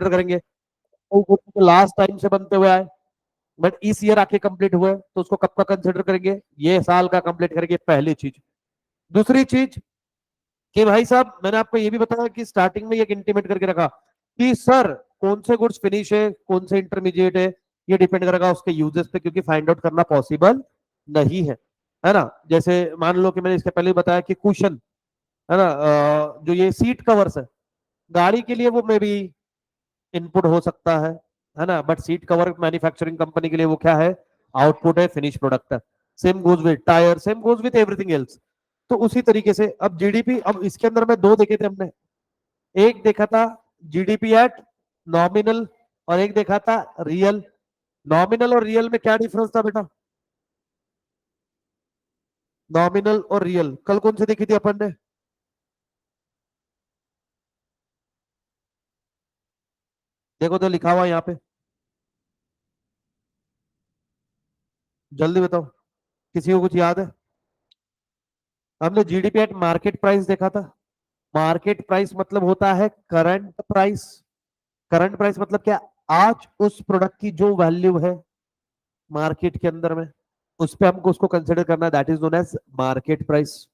करेंगे, last time से बनते हुए आए बट इस ईयर आके कंप्लीट हुए तो उसको कब का कंसिडर करेंगे, ये साल का कंप्लीट करेंगे, पहली चीज। दूसरी चीज कि भाई साहब मैंने आपको ये भी बताया कि स्टार्टिंग में एक इंटीमेट करके रखा कि सर कौन से गुड्स फिनिश है कौन से इंटरमीडिएट है, ये डिपेंड करेगा उसके यूजेस पे, क्योंकि फाइंड आउट करना पॉसिबल नहीं है ना। जैसे मान लो कि मैंने इसके पहले बताया कि कुशन है ना, जो ये सीट कवर्स है गाड़ी के लिए वो मे बी इनपुट हो सकता है ना, but seat cover manufacturing company के लिए वो क्या है, आउटपुट है, फिनिश प्रोडक्ट है। Same goes with tyre, same goes with everything else. तो उसी तरीके से अब जीडीपी, अब इसके अंदर में दो देखे थे हमने, एक देखा था जीडीपी एट नॉमिनल और एक देखा था रियल। नॉमिनल और रियल में क्या डिफरेंस था बेटा, नॉमिनल और रियल कल कौन सी देखी थी अपन ने, देखो तो लिखा हुआ यहाँ पे, जल्दी बताओ, किसी को कुछ याद है। हमने जीडीपी एट मार्केट प्राइस देखा था। मार्केट प्राइस मतलब होता है करंट प्राइस। करंट प्राइस मतलब क्या, आज उस प्रोडक्ट की जो वैल्यू है मार्केट के अंदर में, उस पे हमको उसको कंसिडर करना है, that is known as market price,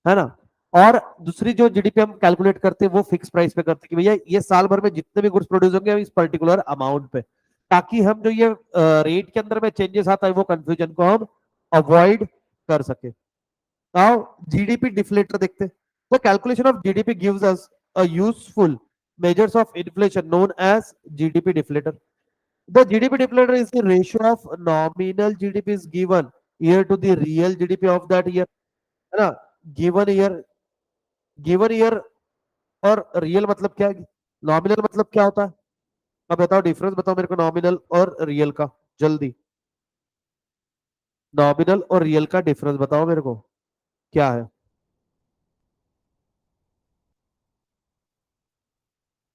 है ना। और दूसरी जो जीडीपी हम कैलकुलेट करते हैं वो फिक्स प्राइस पे करते हैं कि भैया ये साल भर में जितने भी गुड्स प्रोड्यूस होंगे इस पर्टिकुलर अमाउंट पे, ताकि हम जो ये रेट के अंदर में चेंजेस आता है वो कंफ्यूजन को हम अवॉइड कर सके। Now GDP deflator देखते हैं। The calculation of GDP gives us a useful measures of inflation known as GDP deflator. The GDP deflator is the ratio of nominal GDP is given year to the real GDP of that year, है ना। Given year, given year और real मतलब क्या है, nominal मतलब क्या होता है। अब बताओ डिफरेंस बताओ मेरे को नॉमिनल और रियल का, जल्दी। नॉमिनल और रियल का डिफरेंस बताओ मेरे को क्या है।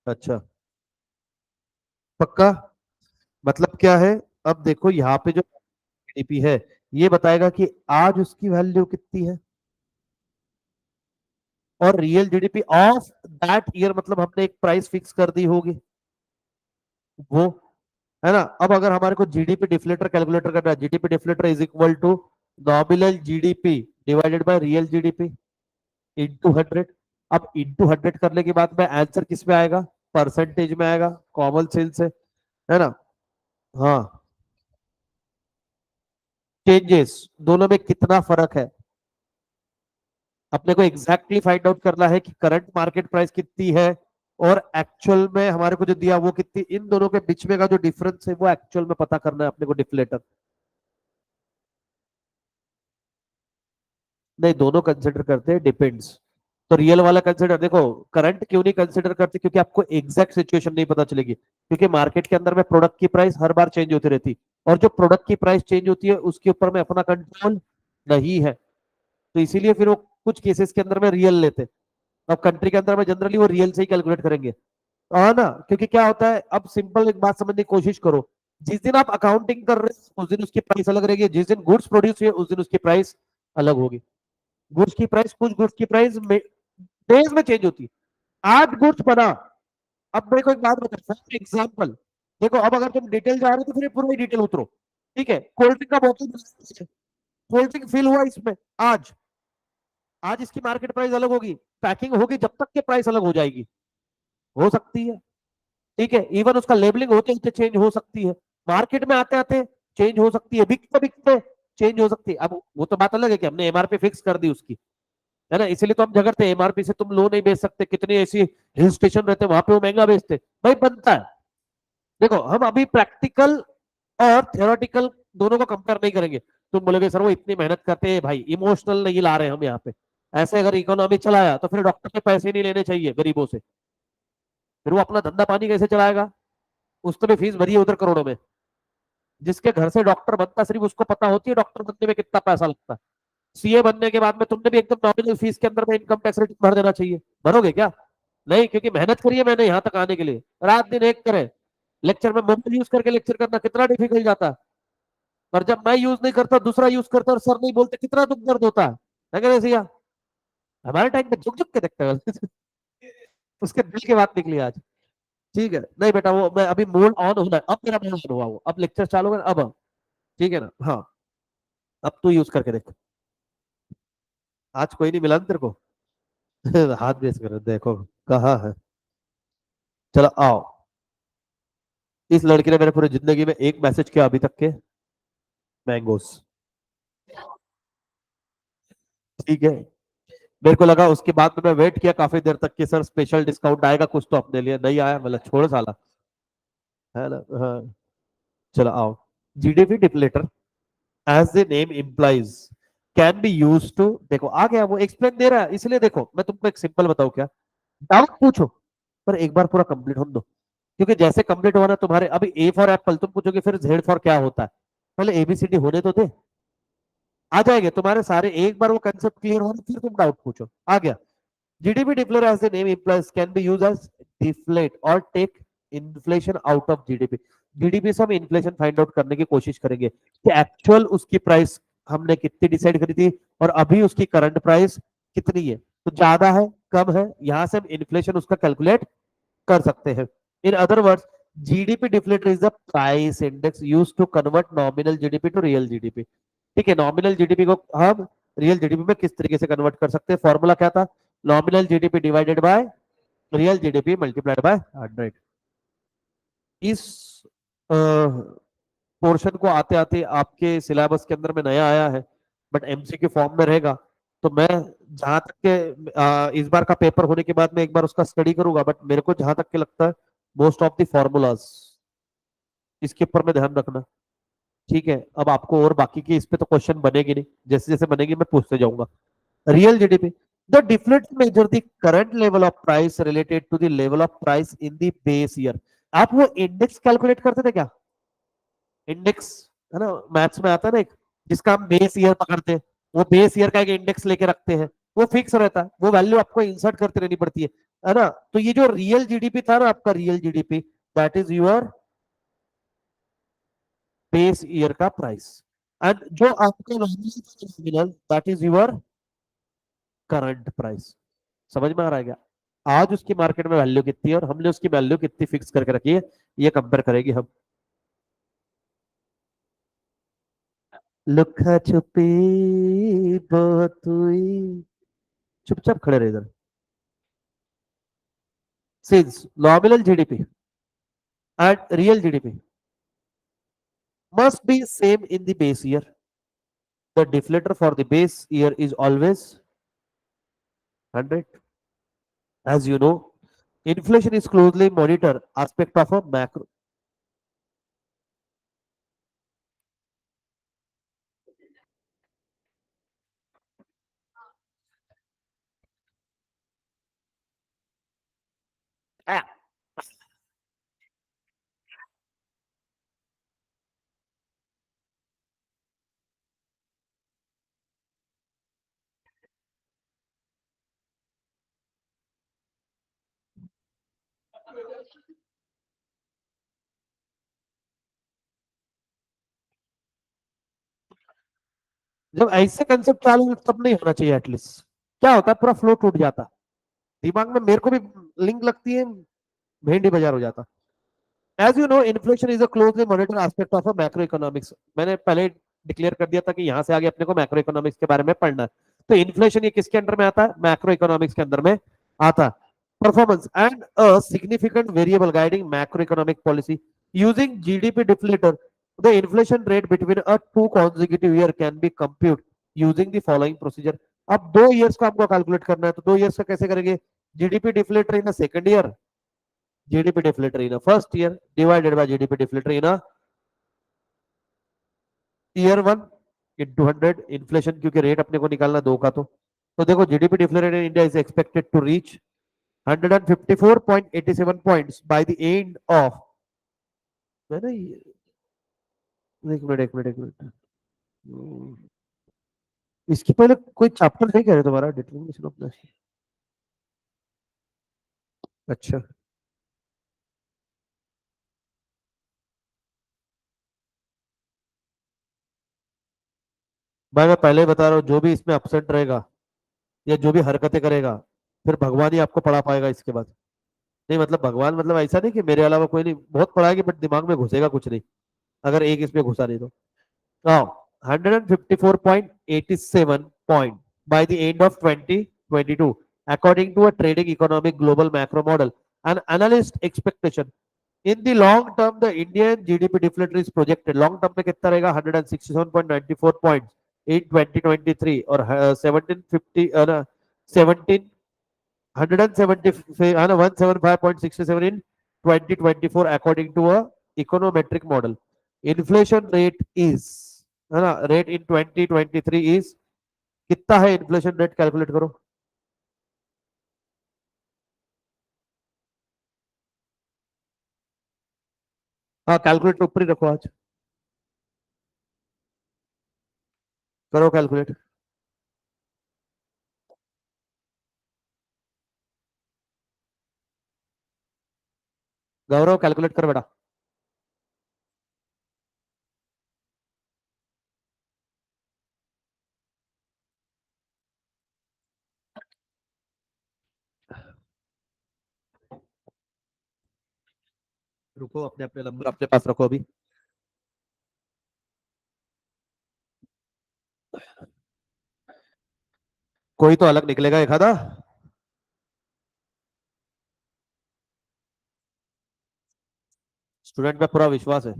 अच्छा, पक्का, मतलब क्या है। अब देखो यहाँ पे जो जीडीपी है ये बताएगा कि आज उसकी वैल्यू कितनी है, और real GDP of that year मतलब हमने एक प्राइस फिक्स कर दी होगी वो, है ना। अब अगर हमारे को जीडीपी डिफ्लेटर कैलकुलेटर करना है, GDP deflator is equal to nominal GDP divided by real GDP into 100। अब इंटू 100 करने के बाद में आंसर किस में आएगा, परसेंटेज में आएगा, कॉमन सेंस है ना। हाँ, चेंजेस दोनों में कितना फर्क है अपने को एग्जैक्टली फाइंड आउट करना है कि करंट मार्केट प्राइस कितनी है और एक्चुअल में हमारे को जो दिया वो कितनी, इन दोनों के बीच में का जो डिफरेंस है वो एक्चुअल में पता करना है अपने को डिफ्लेटर। नहीं, दोनों कंसिडर करते हैं, डिपेंड्स। तो रियल वाला कंसिडर देखो, करंट क्यों नहीं कंसिडर करते, क्योंकि आपको एग्जैक्ट सिचुएशन नहीं पता चलेगी, क्योंकि मार्केट के अंदर में प्रोडक्ट की प्राइस हर बार चेंज होती रहती, और जो प्रोडक्ट की प्राइस चेंज होती है उसके ऊपर में अपना कंट्रोल नहीं है। तो इसीलिए फिर वो कुछ केसेस के अंदर में रियल लेते। अब कंट्री के अंदर में जनरली वो रियल से ही कैलकुलेट करेंगे, हाँ ना। क्योंकि क्या होता है, अब सिंपल एक बात समझने की कोशिश करो, जिस दिन आप अकाउंटिंग कर रहे हो उस दिन उसकी प्राइस अलग रहेगी, जिस दिन गुड्स प्रोड्यूस हुए उस दिन उसकी प्राइस अलग होगी। गुड्स की प्राइस, कुछ गुड्स की प्राइस डेज में चेंज होती है। आज गुड्स बना, अब मेरे को एक बात बता फॉर एग्जाम्पल, देखो अब अगर तुम डिटेल जा रहे हो तो फिर पूरा डिटेल उतरो, ठीक है। कोल्ड ड्रिंक का बोतल, कोल्ड ड्रिंक फिल हुआ इसमें आज, आज इसकी मार्केट प्राइस अलग होगी, पैकिंग होगी जब तक के प्राइस अलग हो जाएगी, हो सकती है, ठीक है। इवन उसका लेबलिंग होते होते चेंज हो सकती है, मार्केट में आते आते चेंज हो सकती है, बिकते बिकते चेंज हो सकती है। अब वो तो बात अलग है कि हमने एमआरपी फिक्स कर दी उसकी, है ना, इसीलिए तो हम झगड़ते हैं, एमआरपी से तुम लो नहीं बेच सकते, कितनी ऐसी हिल स्टेशन रहते हैं वहां पे वो महंगा बेचते, भाई बनता है। देखो हम अभी प्रैक्टिकल और थियोरेटिकल दोनों को कंपेयर नहीं करेंगे। तुम बोलोगे सर वो इतनी मेहनत करते हैं, भाई इमोशनल नहीं ला रहे हम यहाँ पे। ऐसे अगर इकोनॉमी चलाया तो फिर डॉक्टर के पैसे नहीं लेने चाहिए गरीबों से, फिर वो अपना धंधा पानी कैसे चलाएगा, उसने भी फीस भरी है उधर करोड़ों में। जिसके घर से डॉक्टर बनता सिर्फ उसको पता होती है डॉक्टर बनने में कितना पैसा लगता है। सीए बनने के बाद में तुमने भी एकदम नॉमिनल फीस के अंदर में इनकम टैक्स रिटर्न भर देना चाहिए, भरोगे क्या, नहीं, क्योंकि मेहनत करी है मैंने यहाँ तक आने के लिए, रात दिन एक करे, लेक्चर में मोबाइल यूज करके लेक्चर करना कितना डिफिकल्ट जाता है। पर जब मैं यूज नहीं करता दूसरा यूज करता और सर नहीं बोलते कितना दुख दर्द होता है क्या भैया। हमारे टाइम पे झुक झुक के देखते हैं उसके दिल की बात निकली आज। ठीक है, नहीं बेटा वो मैं अभी मोड ऑन होना है, अब मेरा मोड ऑन हुआ, वो अब लेक्चर चालू है अब। ठीक है ना, हाँ। अब तू यूज करके देख। आज कोई नहीं मिला ना तेरे को? हाथ रेस कर, देखो कहाँ है। चलो आओ। इस लड़की ने मेरे पूरी जिंदगी में एक मैसेज किया अभी तक के, मैंगोस। ठीक है। मेरे को लगा उसके बाद में मैं वेट किया काफी देर तक कि सर स्पेशल डिस्काउंट आएगा कुछ तो अपने लिए, नहीं आया, मतलब छोड़ साला। है ना, हाँ। चलो आओ। GDP deflator, as the name implies, can be used to, देखो आ गया वो एक्सप्लेन दे रहा है, इसलिए देखो मैं तुमको एक सिंपल बताऊं क्या, डाउट पूछो पर एक बार पूरा कंप्लीट होने दो। क्योंकि जैसे कंप्लीट होना तुम्हारे, अभी ए फॉर एप्पल तुम पूछोगे फिर जेड फॉर क्या होता है, पहले एबीसीडी होने तो दे, आ जाएंगे तुम्हारे सारे, एक बार वो कंसेप्ट क्लियर होने फिर तुम डाउट पूछो। आ गया। GDP deflator, as the name implies, can be used as deflate or take inflation out of GDP। GDP से हम इन्फ्लेशन फाइंड आउट करने की कोशिश करेंगे कि एक्चुअल उसकी प्राइस हमने कितनी डिसाइड करी थी और अभी उसकी करंट प्राइस कितनी है, तो ज्यादा है कम है, यहां से हम इन्फ्लेशन उसका कैलकुलेट कर सकते हैं। In other words, GDP deflator is the price index use to convert nominal GDP to real GDP. ठीक है, नॉमिनल जीडीपी को हम रियल जीडीपी में किस तरीके से कन्वर्ट कर सकते हैं, फॉर्मूला क्या था, nominal GDP divided by real GDP multiplied by 100। इस पोर्शन को आते आते आपके सिलेबस के अंदर में नया आया है, बट एमसीक्यू फॉर्म में रहेगा। तो मैं जहां तक के इस बार का पेपर होने के बाद मैं एक बार उसका स्टडी करूंगा, बट मेरे को जहां तक के लगता है मोस्ट ऑफ द फॉर्मूलाज इसके ऊपर में ध्यान रखना। ठीक है, अब आपको और बाकी के इस पे तो क्वेश्चन बनेगी नहीं, जैसे जैसे बनेगी मैं पूछते जाऊंगा। Real GDP, the different measure the current level of price related to the level of price in the base year. आप वो इंडेक्स कैलकुलेट करते थे क्या, इंडेक्स, है ना, मैथ्स में आता है ना एक, जिसका हम बेस ईयर पकड़ते हैं, वो बेस ईयर का एक इंडेक्स लेके रखते हैं, वो फिक्स रहता है, वो वैल्यू आपको इंसर्ट करते रहनी पड़ती है ना। तो ये जो रियल जीडीपी था ना आपका, real GDP, that is your base year का प्राइस, एंड जो आपका nominal that is your current price. समझ में आ रहा है क्या? आज उसकी मार्केट में वैल्यू कितनी है और हमने उसकी वैल्यू कितनी फिक्स करके रखी है, ये कंपेयर करेंगे हम। लुका छुपी बहुत हुई, चुपचाप खड़े रहे इधर। Since nominal GDP and real GDP must be same in the base year, the deflator for the base year is always 100. As you know, inflation is closely monitored aspect of a macro. जब ऐसे concept चालू हो तब नहीं होना चाहिए at least. क्या होता है, पूरा फ्लो टूट जाता, दिमाग में मेरे को भी लिंक लगती है, भेंडी बाजार हो जाता। As you know, inflation is a closely monitor aspect of a macroeconomics. मैंने पहले डिक्लेयर कर दिया था कि यहां से आगे अपने को मैक्रो इकोनॉमिक्स के बारे में पढ़ना है। तो इन्फ्लेशन ये किसके अंडर में आता है, मैक्रो इकोनॉमिक्स के अंदर में आता है। Performance and a significant variable guiding macro economic policy using GDP deflator, the inflation rate between a two consecutive year can be compute using the following procedure. अब 2 इयर्स का आपको कैलकुलेट करना है, तो 2 इयर्स का कैसे करेंगे, GDP deflator in second year, GDP deflator in first year divided by GDP deflator in year one into 100, inflation क्योंकि रेट अपने को निकालना दो का तो देखो GDP deflator in India is expected to reach 154.87 points by the end of, है ना एक मिनट एक मिनट एक मिनट, इसके पहले कोई चैप्टर नहीं कह रहे तुम्हारा, डिटर्मिनेशन ऑफ, अच्छा। मैं पहले ही बता रहा हूँ, जो भी इसमें अपसेंट रहेगा या जो भी हरकतें करेगा, फिर भगवान ही आपको पढ़ा पाएगा इसके बाद। नहीं मतलब भगवान मतलब ऐसा नहीं कि मेरे अलावा कोई नहीं, बहुत पढ़ाएगी बट दिमाग में घुसेगा कुछ नहीं, अगर एक इसमें घुसा नहीं तो। Now, 154.87 point by the end of 2022, according to a trading economic global macro model. An analyst expectation in the long term, the Indian GDP deflator is projected. Long term में कितना रहेगा? 167.94 points in 2023 और 1750 17 170 175.67 in 2024 according to a econometric model. Inflation rate is, है ना, rate in 2023 is, कितना है inflation rate calculate करो। हाँ कैलकुलेट ऊपर ही रखो आज, करो कैलकुलेट। गौरव कैलकुलेट कर बेटा। रुको, अपने अपने नंबर अपने पास रखो अभी। कोई तो अलग निकलेगा एक आधा। स्टूडेंट पे पूरा विश्वास है।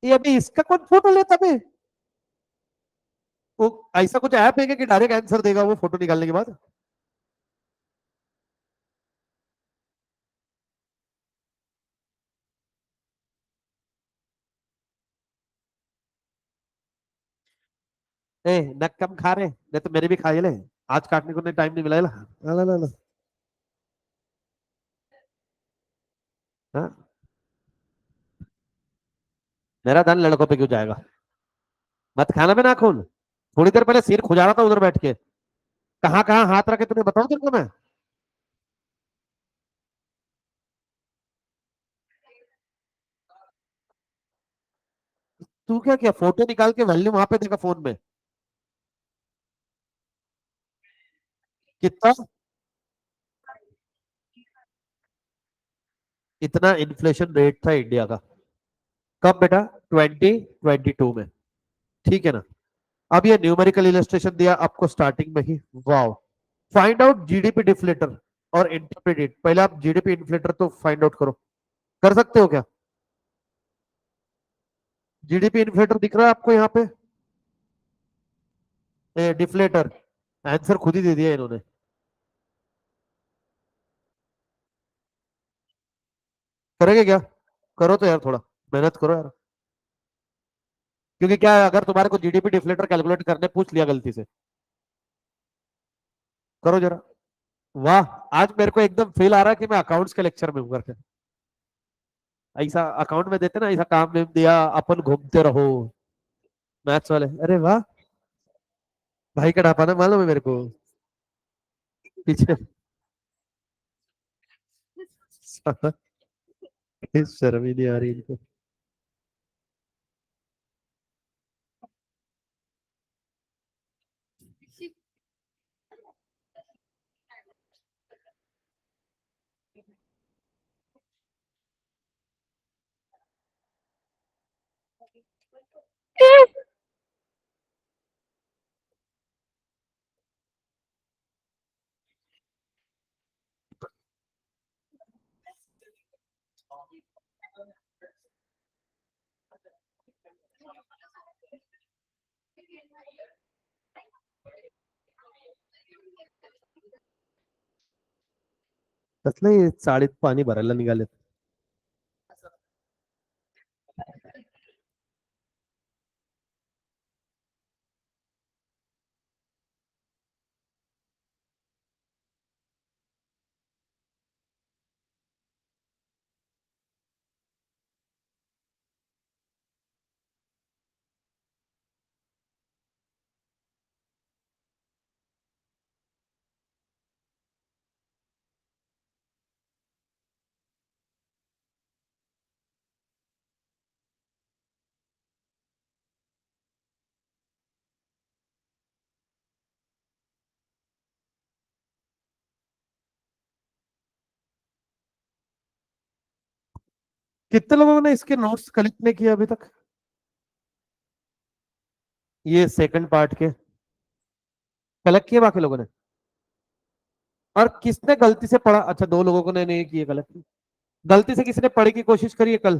ये अभी इसका कौन फोटो लेता है? वो ऐसा कुछ ऐप है क्या कि डायरेक्ट आंसर देगा वो फोटो निकालने के बाद? ए नक कम खा रहे नहीं तो मेरे भी खा ले। आज काटने को नहीं, टाइम नहीं मिला है ना। ला ला ला। हाँ? मेरा धन लड़कों पे क्यों जाएगा? मत खाना में नाखून। थोड़ी देर पहले सिर खुजा रहा था उधर बैठ के। कहाँ कहाँ हाथ रखे तुमने बताओ तेरे को मैं। तू क्या किया, फोटो निकाल के वॉल्यूम वहां पे देखा फोन में? कितना? इतना इन्फ्लेशन रेट था इंडिया का। कब बेटा? 2022 में। ठीक है ना? अब ये न्यूमेरिकल इलस्ट्रेशन दिया आपको स्टार्टिंग में ही। Wow. Find out GDP deflator और इंटरप्रेट इट। पहले आप जीडीपी इन्फ्लेटर तो फाइंड आउट करो। कर सकते हो क्या? जीडीपी इन्फ्लेटर दिख रहा है आपको यहाँ पे? डिफ्लेटर। आंसर खुद ही दे दिया इन्होंने। करेंगे क्या? करो तो यार थोड़ा मेहनत करो यार। क्योंकि क्या है, अगर तुम्हारे को जीडीपी डिफ्लेटर कैलकुलेट करने पूछ लिया गलती से। करो जरा। वाह। आज मेरे को एकदम फील आ रहा है कि मैं अकाउंट्स के लेक्चर में हूँ करके। ऐसा अकाउंट में देते ना, ऐसा काम में दिया, अपन घूमते रहो। मैथ्स वाले, अरे वाह। भाई का ढापा मालूम है मेरे को। पीछे। शर्म ही नहीं आ रही इनको। कसलं साडीत पाणी भरायला निघाले? कितने लोगों ने इसके नोट्स कलेक्ट नहीं किए अभी तक? ये सेकंड पार्ट के कलेक्ट किए बाकी लोगों ने? और किसने गलती से पढ़ा? अच्छा, दो लोगों को ने नहीं किए कलेक्ट। गलती से किसी ने पढ़ने की कोशिश करी है कल?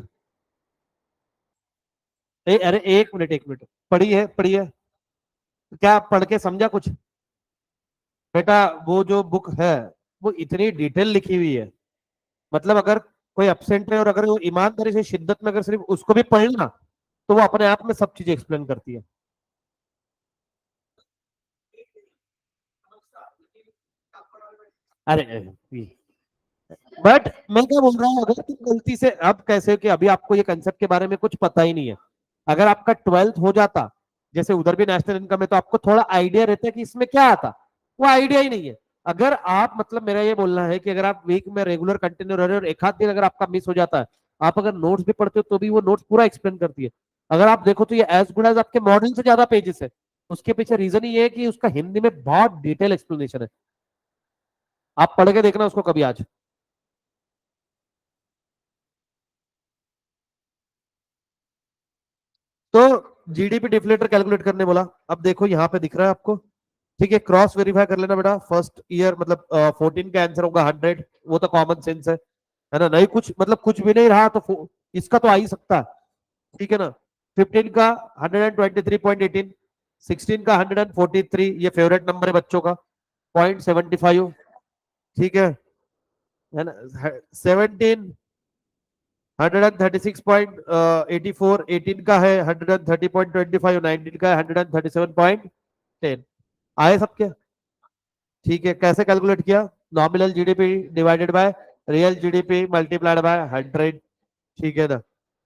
अरे एक मिनट एक मिनट, पढ़ी है पढ़ी है? क्या पढ़ के समझा कुछ? बेटा वो जो बुक है वो इतनी डिटेल लिखी हुई है, मतलब अगर कोई एब्सेंट है और अगर वो ईमानदारी से शिद्दत में अगर सिर्फ उसको भी पढ़े ना, तो वो अपने आप में सब चीजें एक्सप्लेन करती है। अरे बट मैं क्या बोल रहा हूँ, अगर तुम गलती से, अब कैसे कि अभी आपको ये कंसेप्ट के बारे में कुछ पता ही नहीं है, अगर आपका 12th हो जाता, जैसे उधर भी नेशनल इनकम है, तो आपको थोड़ा आइडिया रहता है कि इसमें क्या आता। वो आइडिया ही नहीं है। अगर आप, मतलब मेरा ये बोलना है कि अगर आप वीक में रेगुलर कंटिन्यू रह रहे हो और एक आध दिन अगर आपका मिस हो जाता है, आप अगर नोट्स भी पढ़ते हो तो भी वो नोट्स पूरा एक्सप्लेन करती है। अगर आप देखो तो ये एज गुड एज आपके मॉडल से ज्यादा पेजेस है। उसके पीछे रीजन ये है कि उसका हिंदी में बहुत डिटेल एक्सप्लेनेशन है। आप पढ़ के देखना उसको कभी आज। तो जीडीपी डिफ्लेटर कैलकुलेट करने बोला। अब देखो यहाँ पे दिख रहा है आपको, ठीक है? क्रॉस वेरीफाई कर लेना बेटा। फर्स्ट ईयर मतलब 14 का आंसर होगा 100, वो तो कॉमन सेंस है ना? नहीं कुछ मतलब कुछ भी नहीं रहा तो इसका तो आ ही सकता है, ठीक है ना? 15 का 123.18, 16 का 143, ये फेवरेट नंबर है बच्चों का, 0.75, ठीक है ना? 17 136.84, 18 का है 130.25, 19 का है 137.10। आए सबके? ठीक है, कैसे कैलकुलेट किया? Nominal GDP divided by real GDP multiplied by 100, ठीक है ना?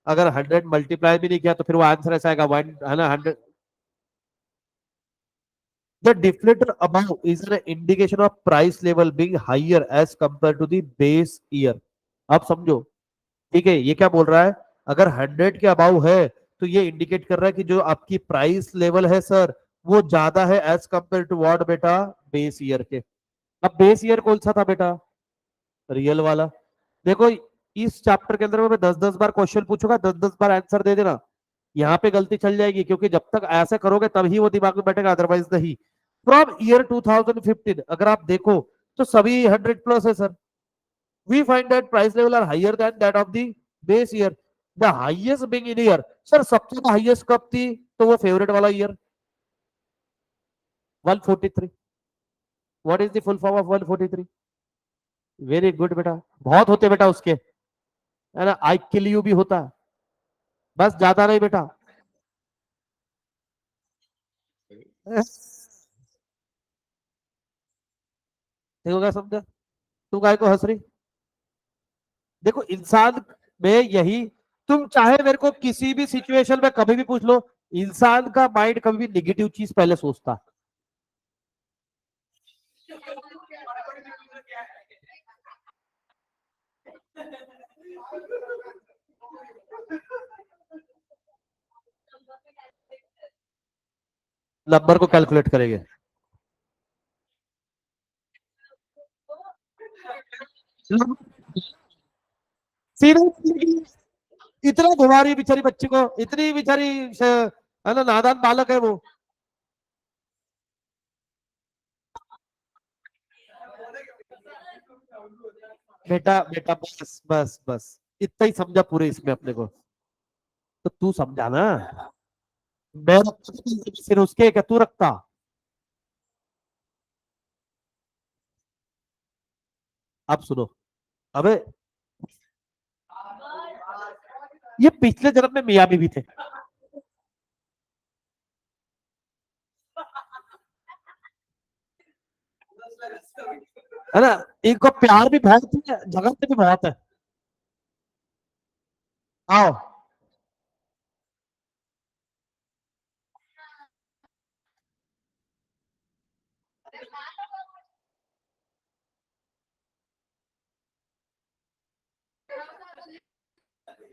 अगर 100 मल्टीप्लाई भी नहीं किया तो फिर वो आंसर ऐसा आएगा 1, है ना? 100। The deflator amount is an indication of price level being higher as compare to the base year. आप समझो, ठीक है? ये क्या बोल रहा है? अगर 100 के अबाउ है तो ये इंडिकेट कर रहा है कि जो आपकी प्राइस लेवल है सर, वो ज्यादा है एज कंपेयर टू व्हाट बेटा? बेस ईयर के। अब बेस ईयर कौन सा था बेटा? रियल वाला। देखो, इस चैप्टर के अंदर मैं 10-10 बार क्वेश्चन पूछूंगा, 10-10 बार आंसर दे देना। यहाँ पे गलती चल जाएगी, क्योंकि जब तक ऐसा करोगे तभी वो दिमाग में बैठेगा, अदरवाइज नहीं। फ्रॉम ईयर 2015 अगर आप देखो तो सभी 100 प्लस है sir. We find that price level are higher than that of the base year, the highest being in year. Sir सबसे हाईएस्ट कब थी? तो वो फेवरेट वाला year, 143। What is the full form of 143? Very good बेटा। बहुत होते बेटा उसके, है ना? आई किल यू भी होता है, बस ज्यादा नहीं बेटा। देखो क्या समझा? तू काय को हंस रही? देखो इंसान में यही, तुम चाहे मेरे को किसी भी सिचुएशन में कभी भी पूछ लो, इंसान का माइंड कभी भी निगेटिव चीज पहले सोचता है। नंबर को कैलकुलेट करेंगे। सीरियसली, इतना घुमा रही है बेचारी बच्ची को, इतनी बेचारी है ना, नादान बालक है वो। बेटा बेटा बस बस बस, इतना ही समझा पूरे इसमें अपने को। तो तू समझा ना? मैं रखता था फिर उसके, क्या तू रखता? अब सुनो। अबे ये पिछले जन्म में मियाँ बीवी थे, है ना? इनको प्यार भी बहुत है, झगड़ते भी बहुत है। आओ।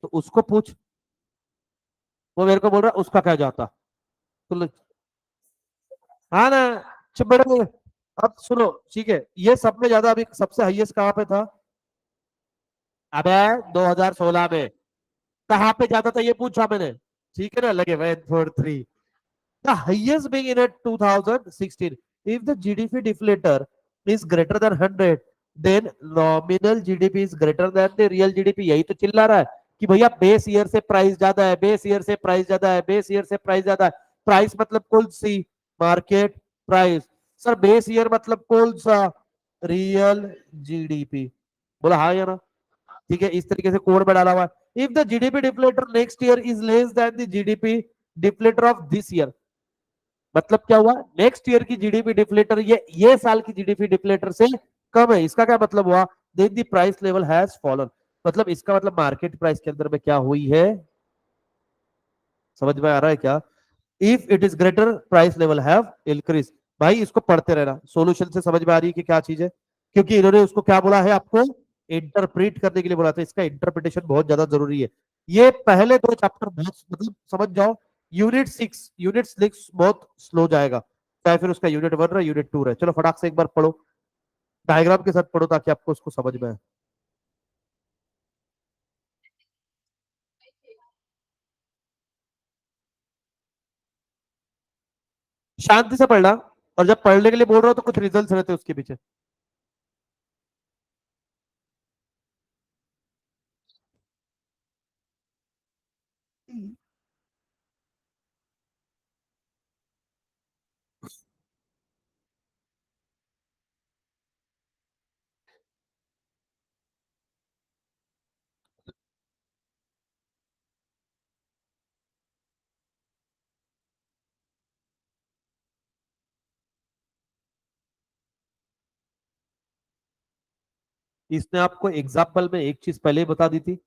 तो उसको पूछ, वो मेरे को बोल रहा है उसका क्या जाता। तो हाँ ना, चुप बैठो। अब सुनो, ठीक है? ये सब में ज्यादा अभी सबसे हाईएस्ट कहाँ पे था? अबे 2016 में। कहाँ पे ज्यादा था ये पूछा मैंने, ठीक है ना, लगे 143, the highest being in a 2016. If the GDP deflator is greater than 100, then nominal GDP is greater than the real GDP. यही तो चिल्ला रहा है कि भैया बेस ईयर से प्राइस ज्यादा है, बेस ईयर से प्राइस ज्यादा है, बेस ईयर से प्राइस ज्यादा है। प्राइस मतलब कौन सी? Market price. Sir base year मतलब कौन सा? Real GDP. बोला हाँ या ना? ठीक है, इस तरीके से कोड में डाला हुआ है। If the GDP deflator next year is less than the GDP deflator of this year, मतलब क्या हुआ? नेक्स्ट ईयर की जीडीपी डिफ्लेटर ये साल की जीडीपी डिफ्लेटर से कम है, इसका क्या मतलब हुआ? Then the price level has fallen, मतलब इसका मतलब मार्केट प्राइस के अंदर में क्या हुई है? समझ में आ रहा है क्या? If it is greater price level have increase. भाई इसको पढ़ते रहना, सॉल्यूशन से समझ में आ रही है कि क्या चीज है, क्योंकि इन्होंने उसको क्या बोला है आपको? इंटरप्रीट करने के लिए बोला था, इसका इंटरप्रिटेशन बहुत ज्यादा जरूरी है। ये पहले दो चैप्टर बहुत मतलब समझ जाओ। यूनिट 6 बहुत स्लो जाएगा, चाहे फिर उसका यूनिट 1 रहे यूनिट 2 रहे। चलो फटाक से एक बार पढ़ो, डायग्राम के साथ पढ़ो ताकि आपको उसको समझ में आए। शांति से पढ़ना, और जब पढ़ने के लिए बोल रहा हो तो कुछ रिजल्ट रहते हैं उसके पीछे। इसने आपको एग्जाम्पल में एक चीज पहले ही बता दी थी,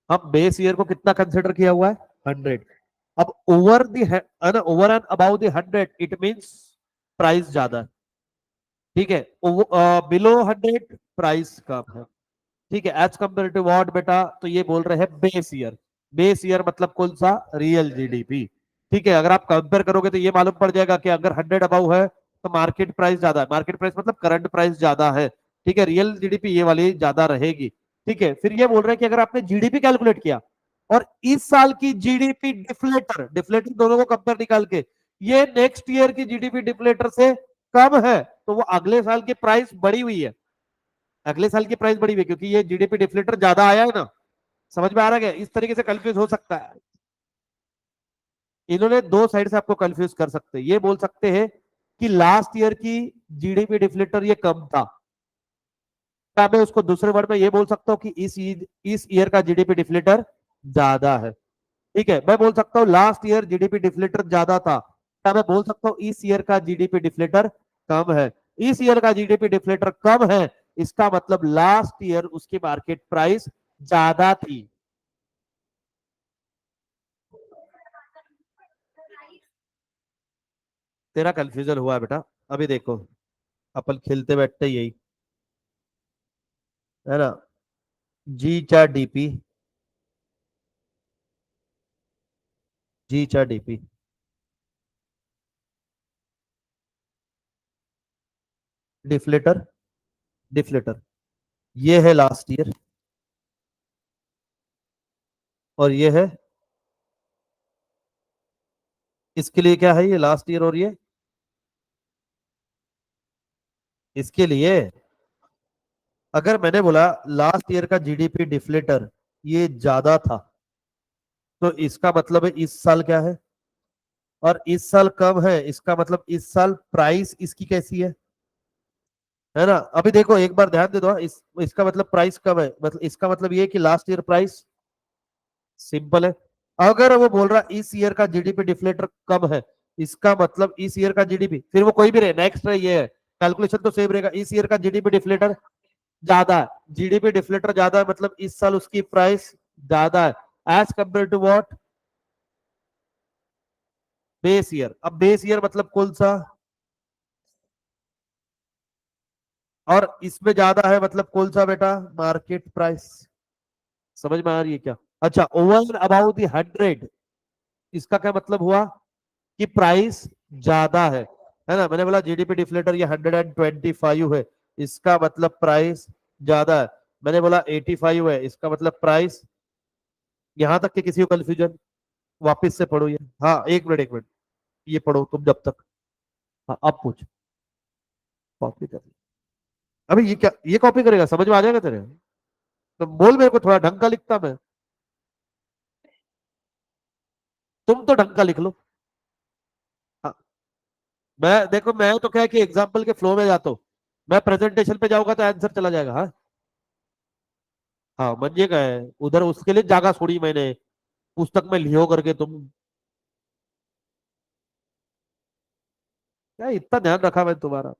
हम बेस ईयर को कितना कंसिडर किया हुआ है? 100। अब over and about the 100 it means price ज्यादा है, ठीक है। बिलो 100 प्राइस कम है, ठीक है। एज कम्पेयर टू व्हाट बेटा? तो ये बोल रहे हैं बेस ईयर। बेस ईयर मतलब कौन सा? रियल जीडीपी, ठीक है। अगर आप कंपेयर करोगे तो ये मालूम पड़ जाएगा कि अगर 100 अबाउ है तो मार्केट प्राइस ज्यादा है, मार्केट प्राइस मतलब करंट प्राइस ज्यादा है, ठीक है। रियल जीडीपी ये वाली ज्यादा रहेगी, ठीक है। फिर ये बोल रहे हैं कि अगर आपने जीडीपी कैलकुलेट किया और इस साल की जीडीपी डिफ्लेटर डिफ्लेटर दोनों को कंपेयर निकाल के ये नेक्स्ट ईयर की जीडीपी डिफ्लेटर से कम है, तो वो अगले साल की प्राइस बढ़ी हुई है, अगले साल की प्राइस बढ़ी हुई है, क्योंकि ये जीडीपी डिफ्लेटर ज्यादा आया है ना। समझ में आ रहा है? इस तरीके से कंफ्यूज हो सकता है। इन्होंने दो साइड से आपको कंफ्यूज कर सकते हैं, ये बोल सकते हैं कि लास्ट ईयर की जीडीपी डिफ्लेटर ये कम था, क्या मैं उसको दूसरे वर्ड में ये बोल सकता हूँ कि इस ईयर का जीडीपी डिफ्लेटर ज्यादा है, ठीक है। मैं बोल सकता हूँ लास्ट ईयर जीडीपी डिफ्लेटर ज्यादा था, क्या मैं बोल सकता हूँ इस ईयर का जीडीपी डिफ्लेटर कम है? इस ईयर का जीडीपी डिफ्लेटर कम है, इसका मतलब लास्ट ईयर उसकी मार्केट प्राइस ज्यादा थी। तेरा कंफ्यूजन हुआ है बेटा, अभी देखो, अपन खेलते बैठते यही है ना। G4 DP, G4 DP, deflator deflator, ये है लास्ट ईयर और ये है, इसके लिए क्या है? ये लास्ट ईयर और ये इसके लिए। अगर मैंने बोला लास्ट ईयर का जीडीपी डिफ्लेटर ये ज्यादा था, तो इसका मतलब है इस साल क्या है? और इस साल कम है, इसका मतलब इस साल प्राइस इसकी कैसी है ना। अभी देखो एक बार ध्यान दे दो, इसका मतलब प्राइस कम है, मतलब इसका मतलब ये कि लास्ट ईयर प्राइस, सिंपल है। अगर वो बोल रहा इस ईयर का जीडीपी डिफ्लेटर कम है, इसका मतलब इस ईयर का जीडीपी, फिर वो कोई भी रहे, नेक्स्ट रहे, ये है कैलकुलेशन तो सेम रहेगा। इस ईयर का जीडीपी डिफ्लेटर ज्यादा है, जीडीपी डिफ्लेटर ज्यादा है, मतलब इस साल उसकी प्राइस ज्यादा है as compare to what? Base year. अब बेस ईयर मतलब कौन सा? और इसमें ज्यादा है मतलब कौन सा बेटा? Market price. समझ में आ रही है क्या? अच्छा, ओवर अबाउट दी 100, इसका क्या मतलब हुआ? कि प्राइस ज्यादा है ना। मैंने बोला जीडीपी डिफ्लेटर ये 125 है, इसका मतलब प्राइस ज्यादा है। मैंने बोला 85 है, इसका मतलब प्राइस यहां तक कि किसी को कंफ्यूजन, वापस से पढ़ो ये। हाँ, एक मिनट एक मिनट, ये पढ़ो तुम जब तक। हाँ, अब पूछ। कॉपी कर। अभी ये क्या, ये कॉपी करेगा, समझ में आ जाएगा तेरे? तो बोल मेरे को, थोड़ा ढंग का लिखता मैं। तुम तो ढंग का लिख लो। हाँ, मैं देखो, मैं तो क्या है कि एग्जाम्पल के फ्लो में जाता हूँ। मैं प्रेजेंटेशन पे जाऊंगा तो आंसर चला जाएगा। हाँ हाँ, मंजे का है उधर, उसके लिए जागा छोड़ी मैंने, पुस्तक में लियो करके तुम। क्या इतना ध्यान रखा मैं तुम्हारा?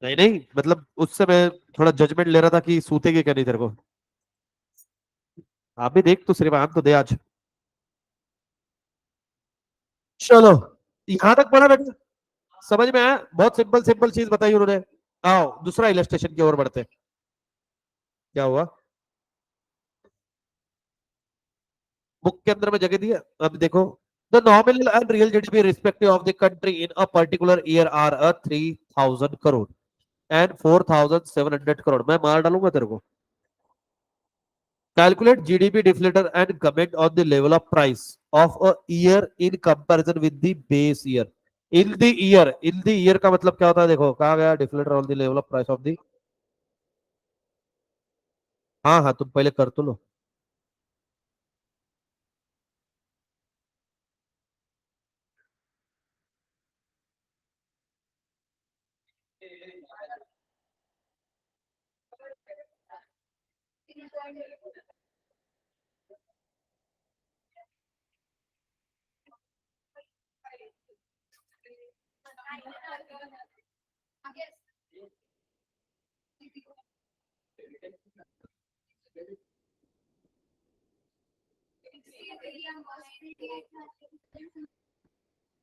नहीं नहीं, मतलब उससे मैं थोड़ा जजमेंट ले रहा था कि सूतेगे क्या नहीं तेरे को। आप भी देख, तो श्रीमान तो दे आज। चलो, यहां तक पढ़ा बेटा, समझ में आया? बहुत सिंपल सिंपल चीज बताई उन्होंने। आओ दूसरा इलस्ट्रेशन की ओर बढ़ते हैं। क्या हुआ? बुक के अंदर में जगह दी है, अब देखो। The nominal and real GDP respective of the country in a particular year are 3,000 crore and 4,700 crore. मैं मार डालूंगा तेरे को। Calculate GDP deflator and comment on the level of price of a year in comparison with the base year. In the year का मतलब क्या होता है? देखो कहा गया deflator on the level of price of the. हाँ हाँ, तुम पहले कर तो लो।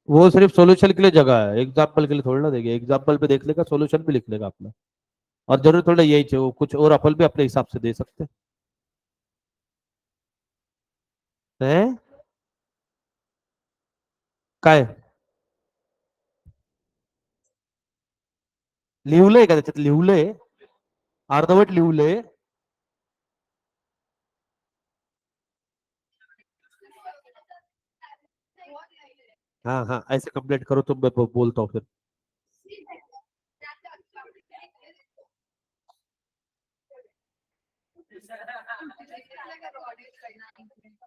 वो सिर्फ सॉल्यूशन के लिए जगह है, एग्जाम्पल के लिए थोड़ी ना देगी। एग्जाम्पल पे देख लेगा, सॉल्यूशन भी लिख लेगा अपना। और जरूर थोड़ा यही चाहिए, वो कुछ और अपन भी अपने हिसाब से दे सकते हैं। काय लिहलंय का त्याच्यात? लिहलंय अर्धवट लिहलंय। हाँ हाँ, ऐसे कंप्लीट करो तुम, मैं बोलता हूँ फिर।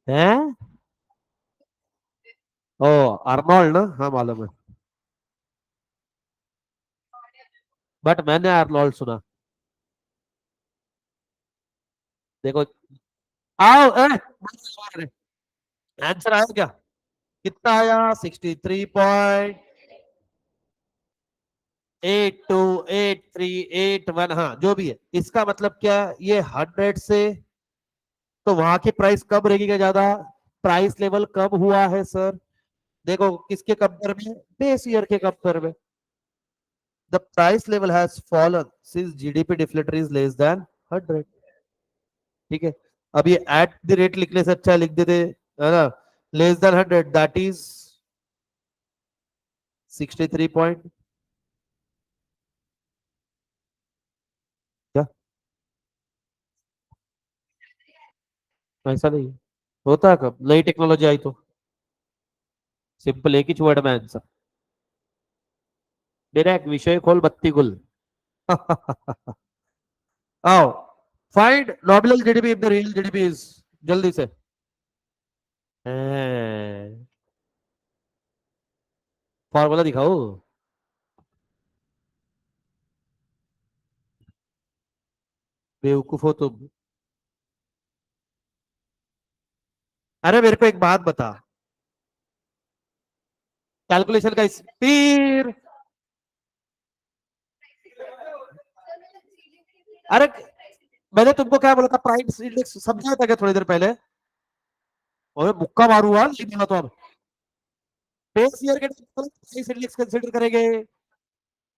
हैं? ओ, आर्नोल्ड ना, हाँ मालूम है। बट मैंने आर्नोल्ड सुना। देखो, आओ आंसर आया क्या? कितना आया? 63.828381, हाँ जो भी है। इसका मतलब क्या? ये 100 से तो वहां की प्राइस कम रहेगी क्या? ज्यादा प्राइस लेवल कम हुआ है सर। देखो किसके कंपेयर में? बेस ईयर के कंपेयर में। The price level has fallen since GDP deflator is less than 100। ठीक है। अब ये एट द रेट लिखने से अच्छा लिख देते, है ना? Less than 100, that is 63 point. क्या? ऐसा नहीं है। होता है कब? नई टेक्नोलॉजी आई तो। सिंपल एक ही वर्ड में आंसर। मेरा एक विषय खोल, बत्ती गुल। आओ, find nominal GDP if the real GDP is, जल्दी से। फॉर्मूला दिखाओ। बेवकूफ हो तुम। अरे मेरे को एक बात बता, कैलकुलेशन का स्पीड। अरे मैंने तुमको क्या बोला था? प्राइस इंडेक्स समझाया था क्या थोड़ी देर पहले? और मुक्का मारू हुआ नहीं बोला तो अब। बेस ईयर के प्राइस इंडेक्स कंसीडर करेंगे।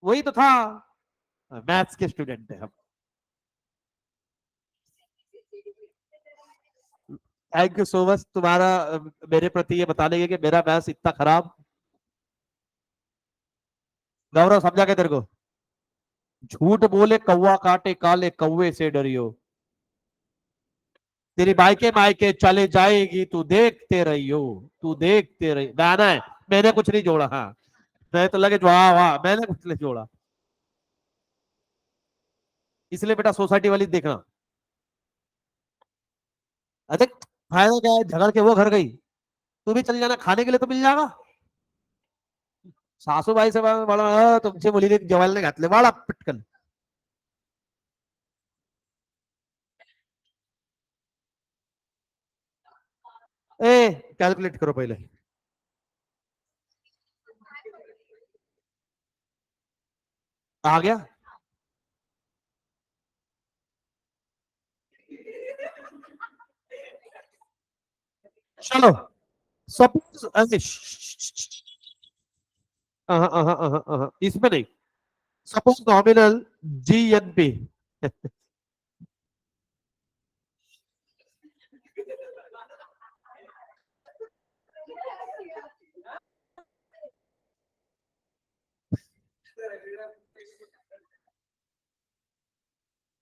वही तो था। मैथ्स के स्टूडेंट है हम। थैंक यू सो मच तुम्हारा मेरे प्रति ये बताने के कि मेरा मैथ्स इतना खराब। गौरव समझा के तेरे को? झूठ बोले कौवा काटे काले कौवे से डरियो। तेरी मायके मायके चले जाएगी तू देखते रहियो। तू देखते रही, गाना है। मैंने कुछ नहीं जोड़ा, हाँ। मैं तो लगे वाह वाह, मैंने कुछ नहीं जोड़ा। इसलिए बेटा सोसाइटी वाली देखना। अरे फायदा क्या है? झगड़ के वो घर गई, तू भी चल जाना, खाने के लिए तो मिल जाएगा। सासूबाई से मला तुमची मुलीने जेवायला घातले वाळा पटकन। ए, कैलकुलेट करो पहले। आ गया? चलो, सपोज इसमें नहीं। Suppose nominal GNP.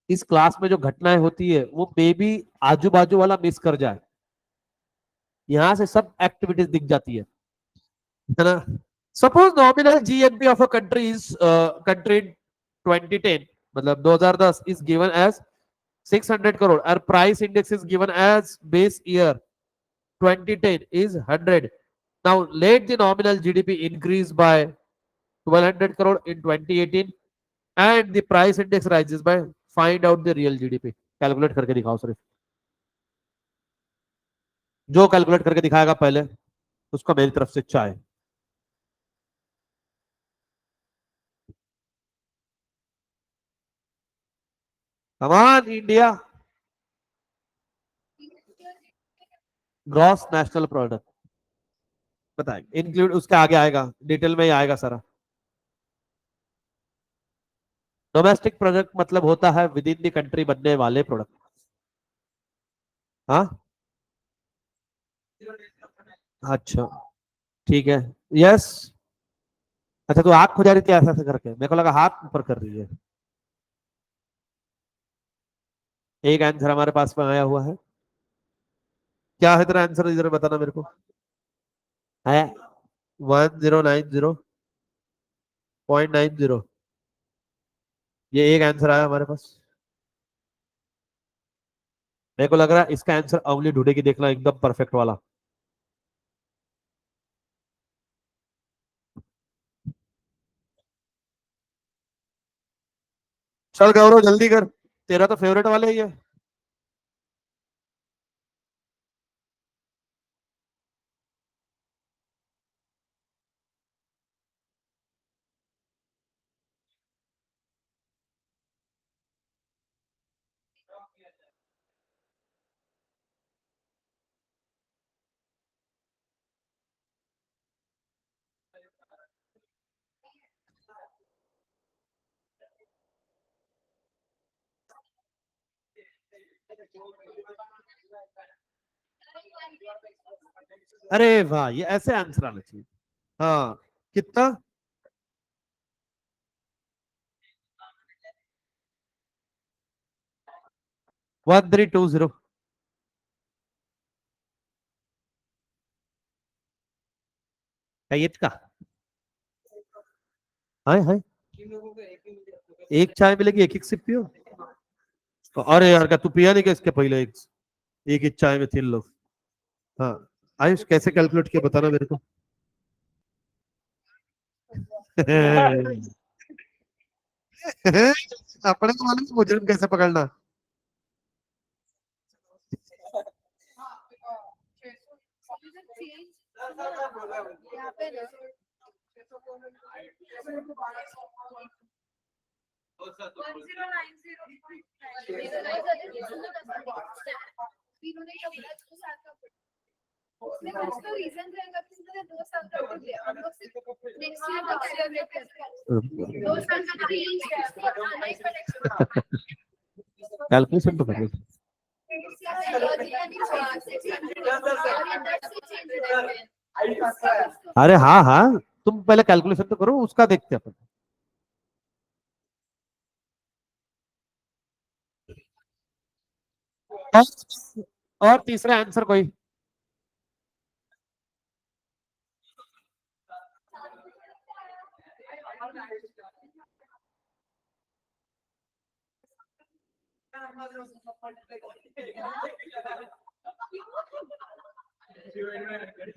इस क्लास में जो घटनाएं होती है वो मे बी आजू बाजू वाला मिस कर जाए, यहां से सब एक्टिविटीज दिख जाती है ना। Suppose nominal GNP of a country is country 2010, मतलब 2010 इज गिवन एज 600 crore और price index is given as base year 2010 is 100. Now let the nominal GDP increase by 1200 crore in 2018 and the price index rises by, find out the real GDP. Calculate करके दिखाओ सिर्फ, जो calculate करके दिखाएगा पहले उसको मेरी तरफ से चाय। कमान इंडिया, ग्रॉस नेशनल प्रोडक्ट बताएंगे, इंक्लूड उसके आगे आएगा, डिटेल में ही आएगा सारा। डोमेस्टिक प्रोडक्ट मतलब होता है विद इन द कंट्री बनने वाले प्रोडक्ट। हाँ, अच्छा, ठीक है, यस। अच्छा तो आंख खुजा रही थी ऐसा ऐसा करके, मेरे को लगा हाथ ऊपर कर रही है। एक आंसर हमारे पास में आया हुआ है, क्या है तेरा आंसर इधर बताना मेरे को। है 1090.90, ये एक आंसर आया हमारे पास। मेरे को लग रहा है इसका आंसर अवली ढूंढेगी, देखना एकदम परफेक्ट वाला। चल गौरव जल्दी कर, तेरा तो फेवरेट वाला ही है। अरे वाह, ये ऐसे आंसर आना चाहिए। हाँ, कितना? 1320। का हाय हाय, एक चाय मिलेगी एक एक सिप पियो। अरे यार क्या तू पिया नहीं क्या इसके पहले, एक ही चाय में 3 लोग। हाँ, आयुष कैसे कैलकुलेट किया बताना मेरे को। अपने को मालूम है मुजरिम कैसे पकड़ना। कैलकुलेशन तो कर। अरे हाँ हाँ, तुम पहले कैलकुलेशन तो करो, उसका देखते हैं अपन। और तीसरा आंसर कोई।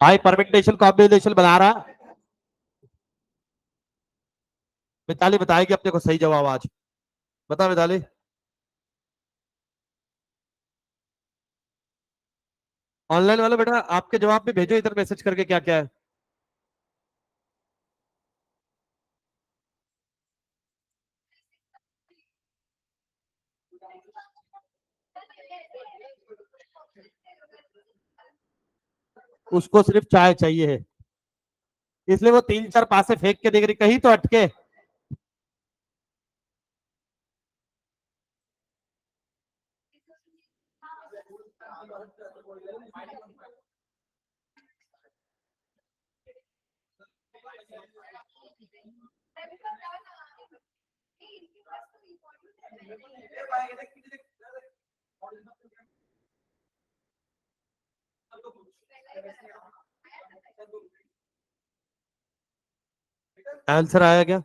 भाई परमिटेशन कॉम्बिनेशन बना रहा, मिताली बताएगी अपने को सही जवाब आज। बता मिताली। ऑनलाइन वाला बेटा आपके जवाब भी भेजो इधर मैसेज करके क्या क्या है। उसको सिर्फ चाय चाहिए है, इसलिए वो 3 4 पासे फेंक के देख रही कहीं तो अटके। आंसर आया क्या?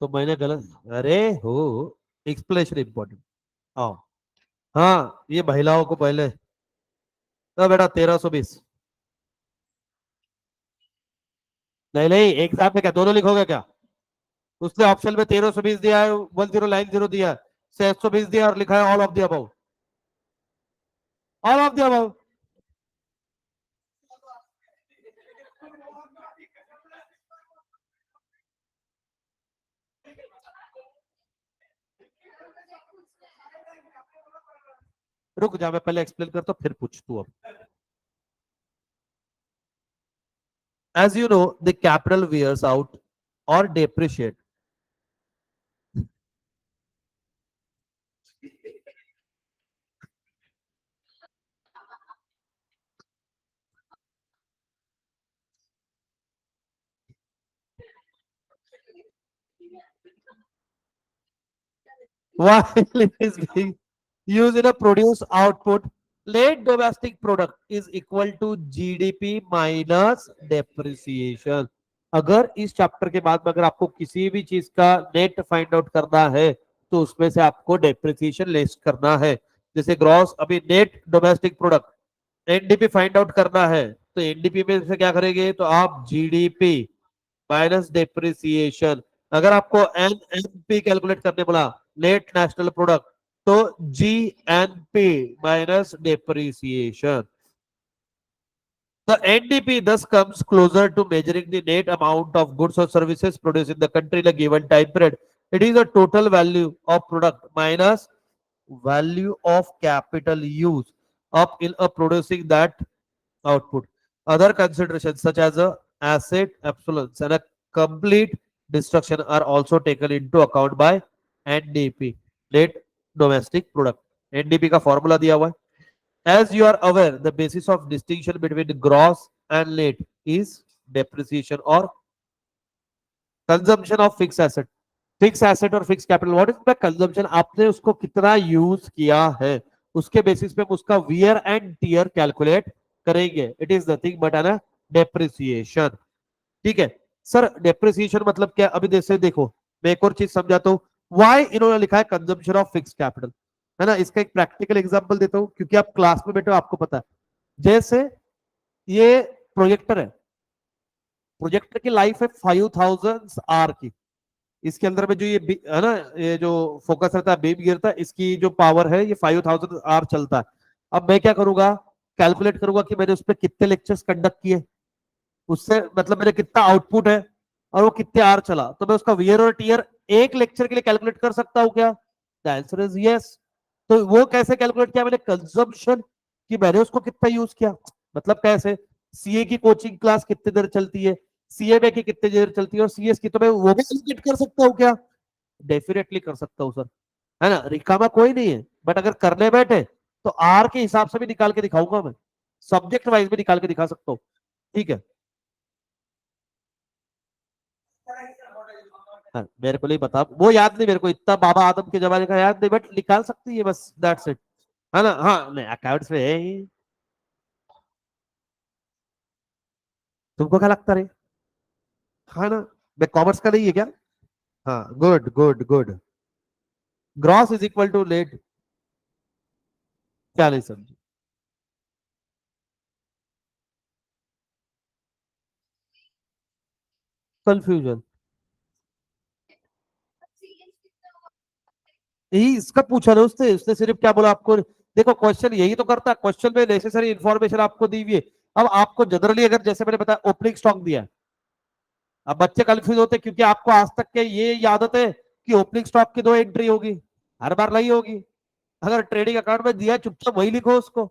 तो मैंने गलत, अरे हो, एक्सप्लेनेशन इंपॉर्टेंट। हाँ, हाँ ये महिलाओं को पहले, तो बेटा 1320। नहीं नहीं, एक साथ में क्या दोनों लिखोगे क्या? उसने ऑप्शन में 1320 दिया है, 1090 दिया है, 620 दिया और लिखा है all of the above. All of the above. रुक जा, मैं पहले एक्सप्लेन करता हूँ फिर पूछ तू अब। As you know, the capital wears out or depreciate. While it is being used in a produce output, net domestic product is equal to GDP minus depreciation. अगर इस चैप्टर के बाद में अगर आपको किसी भी चीज का नेट फाइंड आउट करना है तो उसमें से आपको डेप्रिसिएशन लेस करना है। जैसे ग्रॉस, अभी net domestic product NDP find out करना है, तो एनडीपी में से क्या करेंगे, तो आप जीडीपी माइनस डेप्रिसिएशन। अगर आपको एनएनपी कैलकुलेट करने बोला, नेट नेशनल प्रोडक्ट, तो GNP minus depreciation. The NDP thus comes closer to measuring the net amount of goods or services produced in the country in a given time period. It is the total value of product minus value of capital use up in a producing that output. Other considerations such as a asset obsolescence and a complete destruction are also taken into account by NDP, net domestic product. NDP का formula दिया हुआ है। As you are aware, the basis of distinction between gross and net is depreciation or consumption of fixed asset. Fix asset और fix capital, what is the consumption, आपने उसको कितना use किया है, उसके बेसिस पे हम उसका वियर एंड टीयर कैलकुलेट करेंगे। It is nothing but an depreciation. ठीक है सर, डेप्रिसिएशन मतलब क्या? अभी जैसे देखो, मैं एक और चीज समझाता हूँ। वाई इन्होंने लिखा है कंजम्पशन ऑफ फिक्स कैपिटल, है ना? इसका एक प्रैक्टिकल एग्जांपल देता हूँ, क्योंकि आप क्लास में बैठे हो आपको पता है। जैसे ये प्रोजेक्टर है, प्रोजेक्टर की लाइफ है 5000 आर की। इसके अंदर में जो ये है ना, ये जो फोकस रहता है, बीम गिरता है, इसकी जो पावर है ये 5000 आर चलता है। अब मैं क्या करूंगा, कैलकुलेट करूंगा कि मैंने उस पर कितने लेक्चर्स कंडक्ट किए, उससे मतलब मेरे कितना आउटपुट है और वो कितने आर चला, तो मैं उसका वियर और टीयर एक लेक्चर के लिए कैलकुलेट कर सकता हूँ क्या? The answer is yes. तो वो कैसे कैलकुलेट किया मैंने? कंजम्पशन, कि मैंने उसको कितना यूज किया। मतलब कैसे, सीए की कोचिंग क्लास कितनी देर चलती है, सीएमए की कितनी देर चलती है, और सीएस की, तो मैं वो भी कैलकुलेट कर सकता हूँ क्या? डेफिनेटली कर सकता हूँ सर, है ना? रिकामा कोई नहीं है, बट अगर करने बैठे तो आर के हिसाब से भी निकाल के दिखाऊंगा मैं, सब्जेक्ट वाइज भी निकाल के दिखा सकता हूँ। ठीक है, हाँ, मेरे को नहीं बता, वो याद नहीं मेरे को, इतना बाबा आदम के जमाने का याद नहीं, बट निकाल सकती है बस, दैट्स इट। है ना? हाँ नहीं, अकाउंट्स में है ही। तुमको क्या लगता है? हाँ ना, मैं कॉमर्स का नहीं है क्या? हाँ, good good good. Gross is equal to net, क्या नहीं समझी? कंफ्यूजन, यही इसका पूछा ना उसने, उसने सिर्फ क्या बोला आपको? देखो क्वेश्चन यही तो करता है, क्वेश्चन में नेसेसरी इंफॉर्मेशन आपको दी हुई है। अब आपको जनरली अगर जैसे मैंने बताया ओपनिंग स्टॉक दिया है, अब बच्चे कंफ्यूज होते हैं क्योंकि आपको आज तक के ये आदत है कि ओपनिंग स्टॉक की दो एंट्री होगी, हर बार नहीं होगी। अगर ट्रेडिंग अकाउंट में दिया चुपचाप वही लिखो उसको,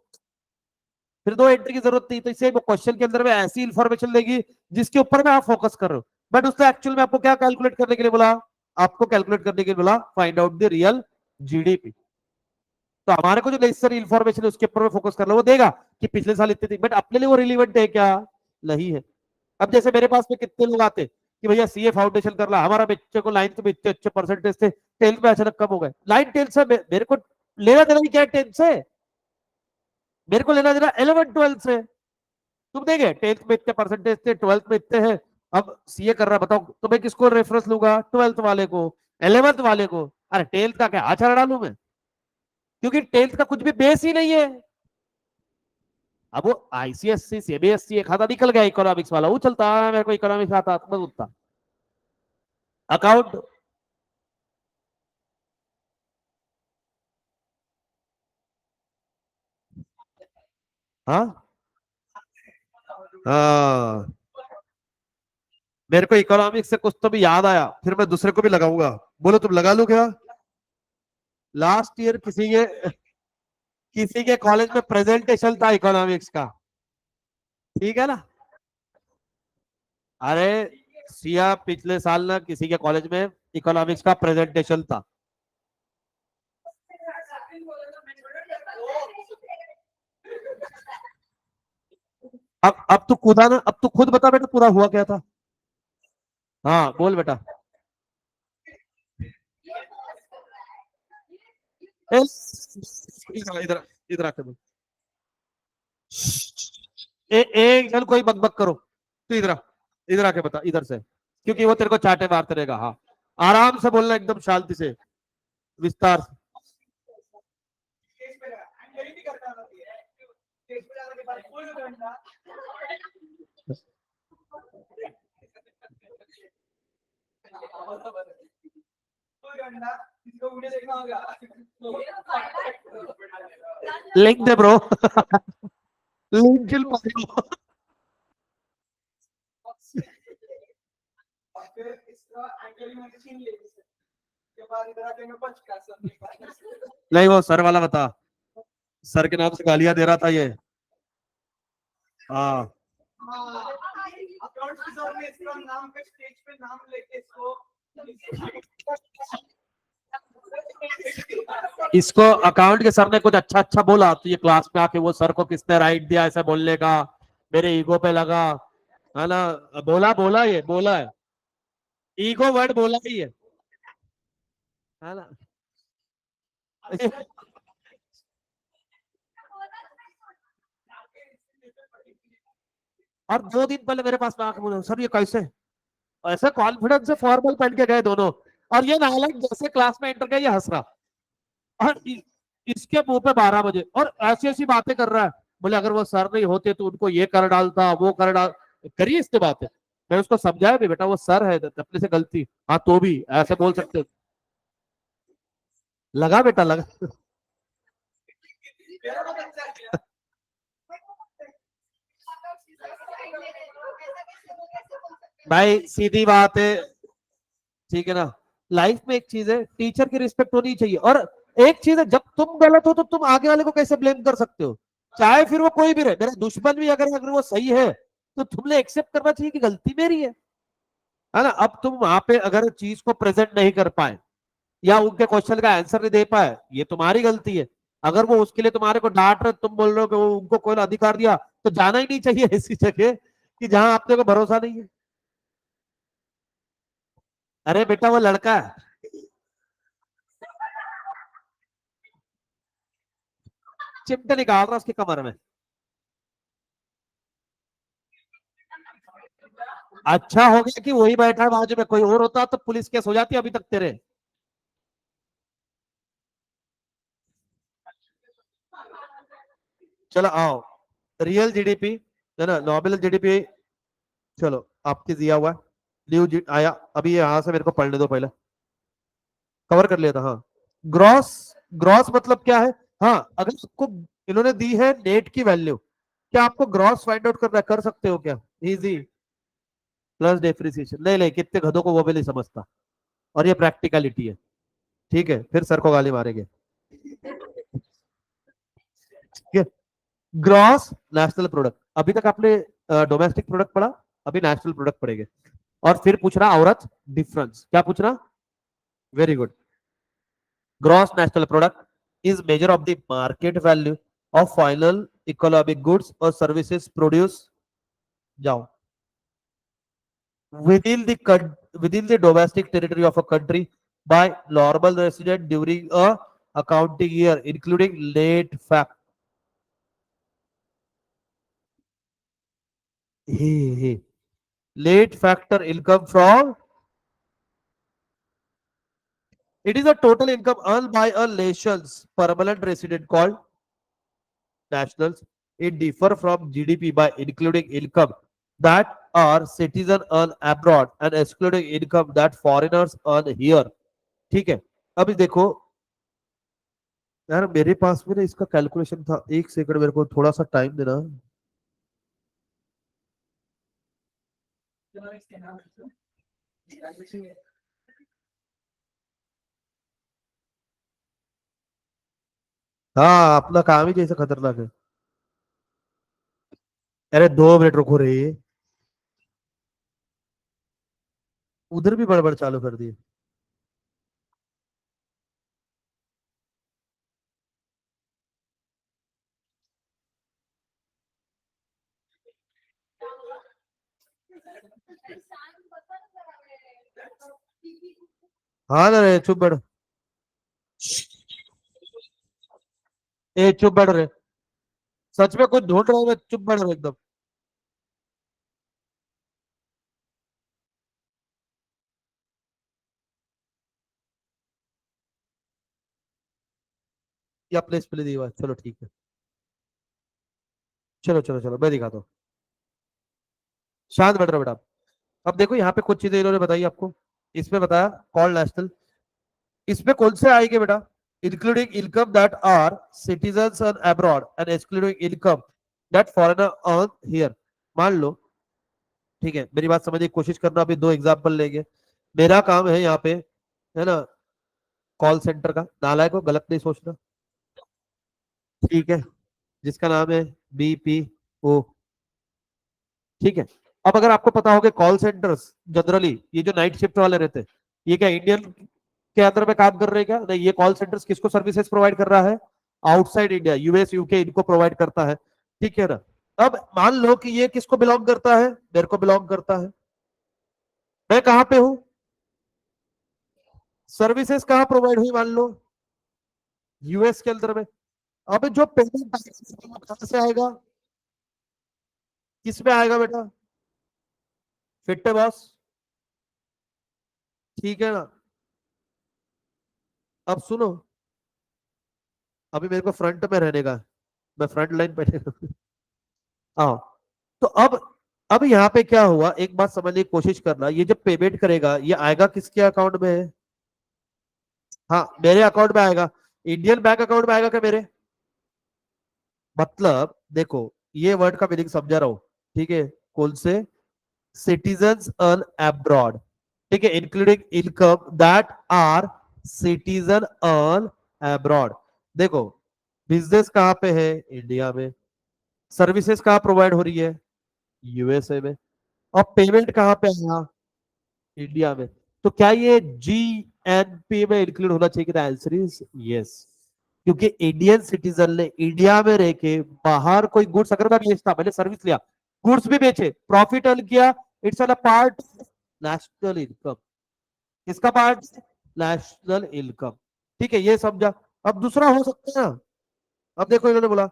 फिर दो एंट्री की जरूरत नहीं। तो इससे वो क्वेश्चन के अंदर में ऐसी इंफॉर्मेशन लेगी जिसके ऊपर में आप फोकस कर रहे हो। बट उसने एक्चुअल में आपको क्या कैलकुलेट करने के लिए बोला? आपको कैलकुलेट करने के लिए बोला find out the real GDP. तो हमारे को जो नेसेसरी इंफॉर्मेशन है उसके ऊपर फोकस कर लो, वो देगा कि पिछले साल इतनी थी, बट अपने लिए वो रिलीवेंट है क्या? नहीं है। अब जैसे मेरे पास में कितने लोग आते, कि भैया सीए फाउंडेशन कर ला, हमारा बच्चे को 9th में इतने अच्छे परसेंटेज थे, 10th में अचानक कम हो गए। 9 10 से मेरे को लेना देना ही क्या है 10 से, मेरे को लेना देना 11 12 से। तुम देखे 10th में इतने परसेंटेज थे, 12th में इतने हैं, अब सीए कर रहा, बताओ तो मैं किसको रेफरेंस लूंगा? 12th वाले को, 11th वाले को। अरे 10th का क्या आचार डालू मैं, क्योंकि 10th का कुछ भी बेस ही नहीं है। अब वो आईसीएससी सीबीएसई एक खाता निकल गया इकोनॉमिक्स वाला, वो चलता है, मेरे को इकोनॉमिक्स आता बस उतना। अकाउंट, हाँ हाँ, मेरे को इकोनॉमिक्स से कुछ तो भी याद आया, फिर मैं दूसरे को भी लगाऊंगा। बोलो तुम लगा लो क्या? लास्ट ईयर किसी के कॉलेज में प्रेजेंटेशन था इकोनॉमिक्स का, ठीक है ना। अरे सिया पिछले साल ना किसी के कॉलेज में इकोनॉमिक्स का प्रेजेंटेशन था। अब तू खुदा ना, अब तू खुद बता बेटा पूरा हुआ क्या था। हाँ बोल बेटा। इधर इधर इधर आके बोल। एक जन कोई बकबक करो, तू इधर आके बता इधर से, क्योंकि वो तेरे को चाटे मारते रहेगा। हाँ आराम से बोलना, एकदम शांति से, विस्तार से। लिंक दे ब्रो। लिंक किल मारो। नहीं वो सर वाला बता, सर के नाम से गालियां दे रहा था ये। हाँ इसको अकाउंट के सर ने कुछ अच्छा अच्छा बोला तो ये क्लास में आके वो सर को किसने राइट दिया ऐसा बोलने का, मेरे ईगो पे लगा, है ना। बोला बोला ये बोला है, ईगो वर्ड बोला ही है ना। और 2 दिन पहले मेरे पास में आके बोले सर ये कैसे, ऐसे कॉन्फिडेंस से फॉर्मल पहन के गए दोनों, और ये नालायक जैसे क्लास में एंटर किया ये हंस रहा, और इसके मुंह पे 12 बजे और ऐसी ऐसी बातें कर रहा है। बोले अगर वो सर नहीं होते तो उनको ये कर डालता, वो कर डाल, करिए इससे बातें। मैं उसको समझाया भी बेटा वो सर है, अपने से गलती, हाँ तो भी ऐसे बोल सकते हो। लगा बेटा लगा। भाई सीधी बात है, ठीक है ना। लाइफ में एक चीज है, टीचर की रिस्पेक्ट होनी चाहिए, और एक चीज है जब तुम गलत हो तो तुम आगे वाले को कैसे ब्लेम कर सकते हो, चाहे फिर वो कोई भी रहे, मेरा दुश्मन भी अगर अगर वो सही है तो तुमने एक्सेप्ट करना चाहिए कि गलती मेरी है ना। अब तुम वहां पे अगर चीज को प्रेजेंट नहीं कर पाए या उनके क्वेश्चन का आंसर नहीं दे पाए, ये तुम्हारी गलती है। अगर वो उसके लिए तुम्हारे को डांट रहे, तुम बोल रहे हो कि वो उनको कोई अधिकार दिया, तो जाना ही नहीं चाहिए ऐसी जगह कि जहां आपने को भरोसा नहीं है। अरे बेटा वो लड़का है, चिमटे निकाल रहा उसकी कमर में। अच्छा हो गया कि वही बैठा है बाजू में, कोई और होता तो पुलिस केस हो जाती अभी तक तेरे। चलो आओ, रियल जीडीपी है ना, नॉमिनल जीडीपी, चलो आपके दिया हुआ है, न्यू जी आया अभी, यहां से मेरे को पढ़ने दो पहले, कवर कर लिया था। हाँ ग्रॉस, ग्रॉस मतलब क्या है? हाँ अगर आपको इन्होंने दी है नेट की वैल्यू, क्या आपको ग्रॉस फाइंड आउट करना है? कर सकते हो क्या? इजी, प्लस डेप्रिसिएशन, नहीं नहीं कितने गधों को वो भी नहीं समझता, और ये प्रैक्टिकलिटी है, ठीक है फिर सर को गाली मारेंगे, ठीक है। ग्रॉस नेशनल प्रोडक्ट, अभी तक आपने डोमेस्टिक प्रोडक्ट पढ़ा, अभी नेशनल प्रोडक्ट पढ़ेंगे। और फिर पूछ रहा औरत डिफरेंस, क्या पूछ रहा? Very good. Gross national product is measure of the market value of final economic goods or services produced, जाओ within the within the domestic territory of a country by normal resident during a accounting year, including late fact. Hey, hey. Late factor income from it is a total income earned by a nation's permanent resident called nationals. It differ from GDP by including income that are citizen earn abroad and excluding income that foreigners earn here. ठीक है. अभी देखो यार, मेरे पास में ना इसका calculation था, एक सेकंड मेरे को थोड़ा सा टाइम देना. हाँ, अपना काम ही जैसे खतरनाक है. अरे 2 मिनट रुको रे. उधर भी बड़बड़ चालू कर दी. हाँ ना रे, चुप बैठ. ए चुप बैठ रे. सच में कुछ ढूंढ रहा हूँ मैं, चुप बैठ रहे एकदम. ये अपने इस पे दी हुआ है. चलो ठीक है. चलो चलो चलो, मैं दिखाता हूँ. शांत बैठ रहा बेटा. अब देखो यहाँ पे कुछ चीजें इन्होंने बताई आपको. इसमें बताया कॉल नेशनल. इसमें कौन से आएंगे बेटा? Including income that are citizens earn abroad and excluding income that foreigner earn here. मान लो, ठीक है, मेरी बात समझने की कोशिश करना. अभी 2 एग्जाम्पल लेंगे. मेरा काम है यहाँ पे, है ना, कॉल सेंटर का. नालायक को गलत नहीं सोचना. ठीक है. जिसका नाम है BPO. ठीक है. अब अगर आपको पता हो कि कॉल सेंटर्स जनरली ये जो नाइट शिफ्ट वाले रहते हैं, ये क्या इंडियन के अंदर में काम कर रहे हैं क्या? नहीं, ये कॉल सेंटर्स किसको सर्विसेज प्रोवाइड कर रहा है? आउटसाइड इंडिया, US UK इनको प्रोवाइड करता है. ठीक है ना. अब मान लो कि ये किसको बिलोंग करता है? मेरे को बिलोंग करता है. मैं कहां पे हूं? सर्विसेज कहां प्रोवाइड हुई मान लो? US के अंदर में. अब जो पेमेंट कहां से आएगा? किस में आएगा बेटा? फिट है बॉस. ठीक है ना. अब सुनो, अभी मेरे को फ्रंट में रहने का है. मैं फ्रंट लाइन पे हाँ. तो अब यहाँ पे क्या हुआ, एक बात समझने की कोशिश करना. ये जब पेमेंट करेगा, ये आएगा किसके अकाउंट में है? हाँ, मेरे अकाउंट में आएगा. इंडियन बैंक अकाउंट में आएगा क्या मेरे? मतलब देखो, ये वर्ड का मीनिंग समझा रहा हूं. ठीक है. कौन से? Citizens earn abroad. ठीक है, including income that are citizen earn abroad. देखो, बिजनेस कहां पे है? इंडिया में. सर्विसेज कहां प्रोवाइड हो रही है? USA में. और पेमेंट कहां पे है? यहाँ इंडिया में. तो क्या ये GNP में इंक्लूड होना चाहिए? कि आंसर इज यस. क्योंकि इंडियन सिटीजन ने इंडिया में रह के बाहर कोई गुड्स अगर मैं बेचता, मैंने सर्विस लिया, गुड्स भी बेचे, प्रॉफिट अर्न किया, it's a part national income. किसका पार्ट? National income. ठीक है, ये समझा. अब दूसरा हो सकता है ना. अब देखो, इन्होंने बोला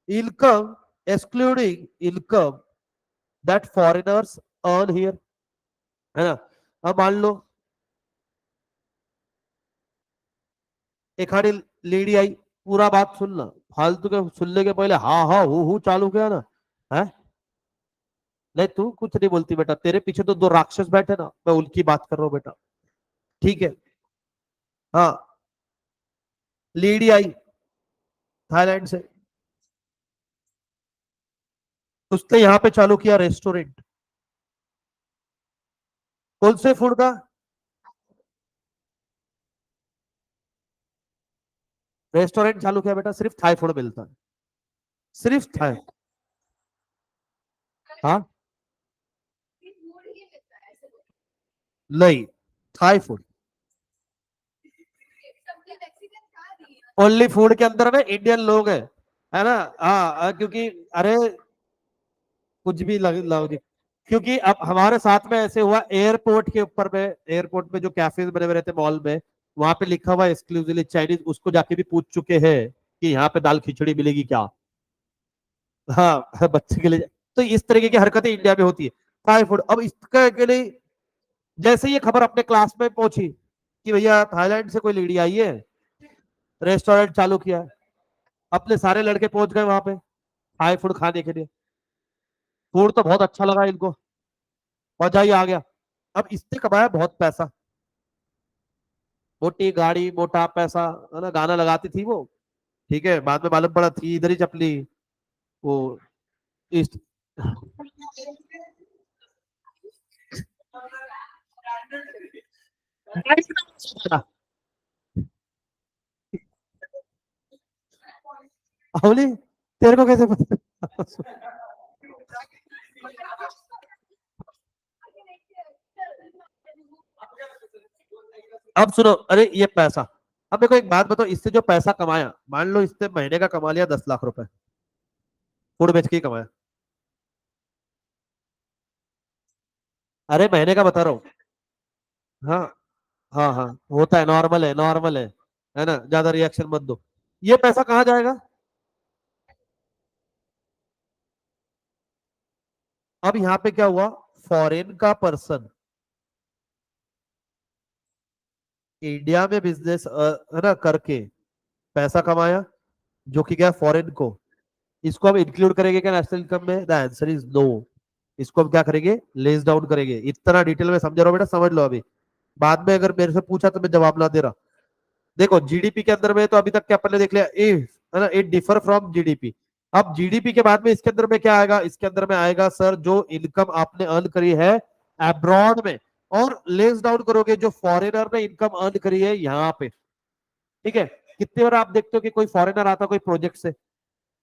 income excluding income that foreigners earn here, है ना. अब मान लो एखादी लेडी आई. पूरा बात सुनना. फालतू के सुनने के पहले हाँ हाँ हु चालू किया ना. है. नहीं, तू कुछ नहीं बोलती बेटा. तेरे पीछे तो 2 राक्षस बैठे ना, मैं उनकी बात कर रहा हूँ बेटा. ठीक है. हाँ. लेडी आई थाईलैंड से. उसने यहाँ पे चालू किया रेस्टोरेंट. कौन से फूड का? रेस्टोरेंट चालू किया बेटा. सिर्फ थाई फूड मिलता है. सिर्फ थाई. हाँ. नहीं, थाई फूड. ओनली फूड के अंदर में इंडियन लोग है ना. हाँ, क्योंकि अरे कुछ भी लग लाओगे. क्योंकि अब हमारे साथ में ऐसे हुआ, एयरपोर्ट के ऊपर में, एयरपोर्ट में जो कैफे बने हुए रहते मॉल में, वहां पे लिखा हुआ एक्सक्लूसिवली चाइनीज, उसको जाके भी पूछ चुके हैं कि यहाँ पे दाल खिचड़ी मिलेगी क्या। हाँ बच्चे के लिए। तो इस तरीके की हरकतें इंडिया में होती है। थाई फूड, अब इसका के लिए जैसे ये खबर अपने क्लास में पहुंची कि भैया थाईलैंड से कोई लेडी आई है, रेस्टोरेंट चालू किया है, अपने सारे लड़के पहुंच गए वहां पे थाई फूड खाने के लिए। फूड तो बहुत अच्छा लगा इनको, मजा ही आ गया। अब इसने कमाया बहुत पैसा, मोटी गाड़ी मोटा पैसा, है ना, गाना लगाती थी वो। ठीक है, बाद में मालूम पड़ा थी इधर ही चपली वो इस। अवली, तेरे को कैसे पता? अब सुनो, अरे ये पैसा, अब मेरे को एक बात बताओ, इससे जो पैसा कमाया, मान लो इससे महीने का कमा लिया 10 लाख रुपए, फूड बेच के ही कमाया। अरे महीने का बता रहा हूँ। हाँ हाँ हाँ, होता है, नॉर्मल है, नॉर्मल है ना, ज्यादा रिएक्शन मत दो। ये पैसा कहाँ जाएगा? अब यहाँ पे क्या हुआ, फॉरेन का पर्सन इंडिया में बिजनेस है ना करके पैसा कमाया, जो कि क्या फॉरेन को, इसको हम इंक्लूड करेंगे क्या नेशनल इनकम में? The answer is no. इसको हम क्या करेंगे, लेस डाउन करेंगे। इतना डिटेल में समझ रहा हूँ बेटा, समझ लो अभी, बाद में अगर मेरे से पूछा तो मैं जवाब ना दे रहा। देखो जीडीपी के अंदर में तो अभी तक क्या अपन ने देख लिया, ए है ना, इट डिफर फ्रॉम जीडीपी। अब जीडीपी के बाद में इसके अंदर में क्या आएगा, इसके अंदर में आएगा सर जो इनकम आपने अर्न करी है अब्रॉड में, और लेस डाउन करोगे जो फॉरेनर ने इनकम अर्न करी है यहाँ पे। ठीक है, कितनी बार आप देखते हो कि कोई फॉरेनर आता है कोई प्रोजेक्ट से,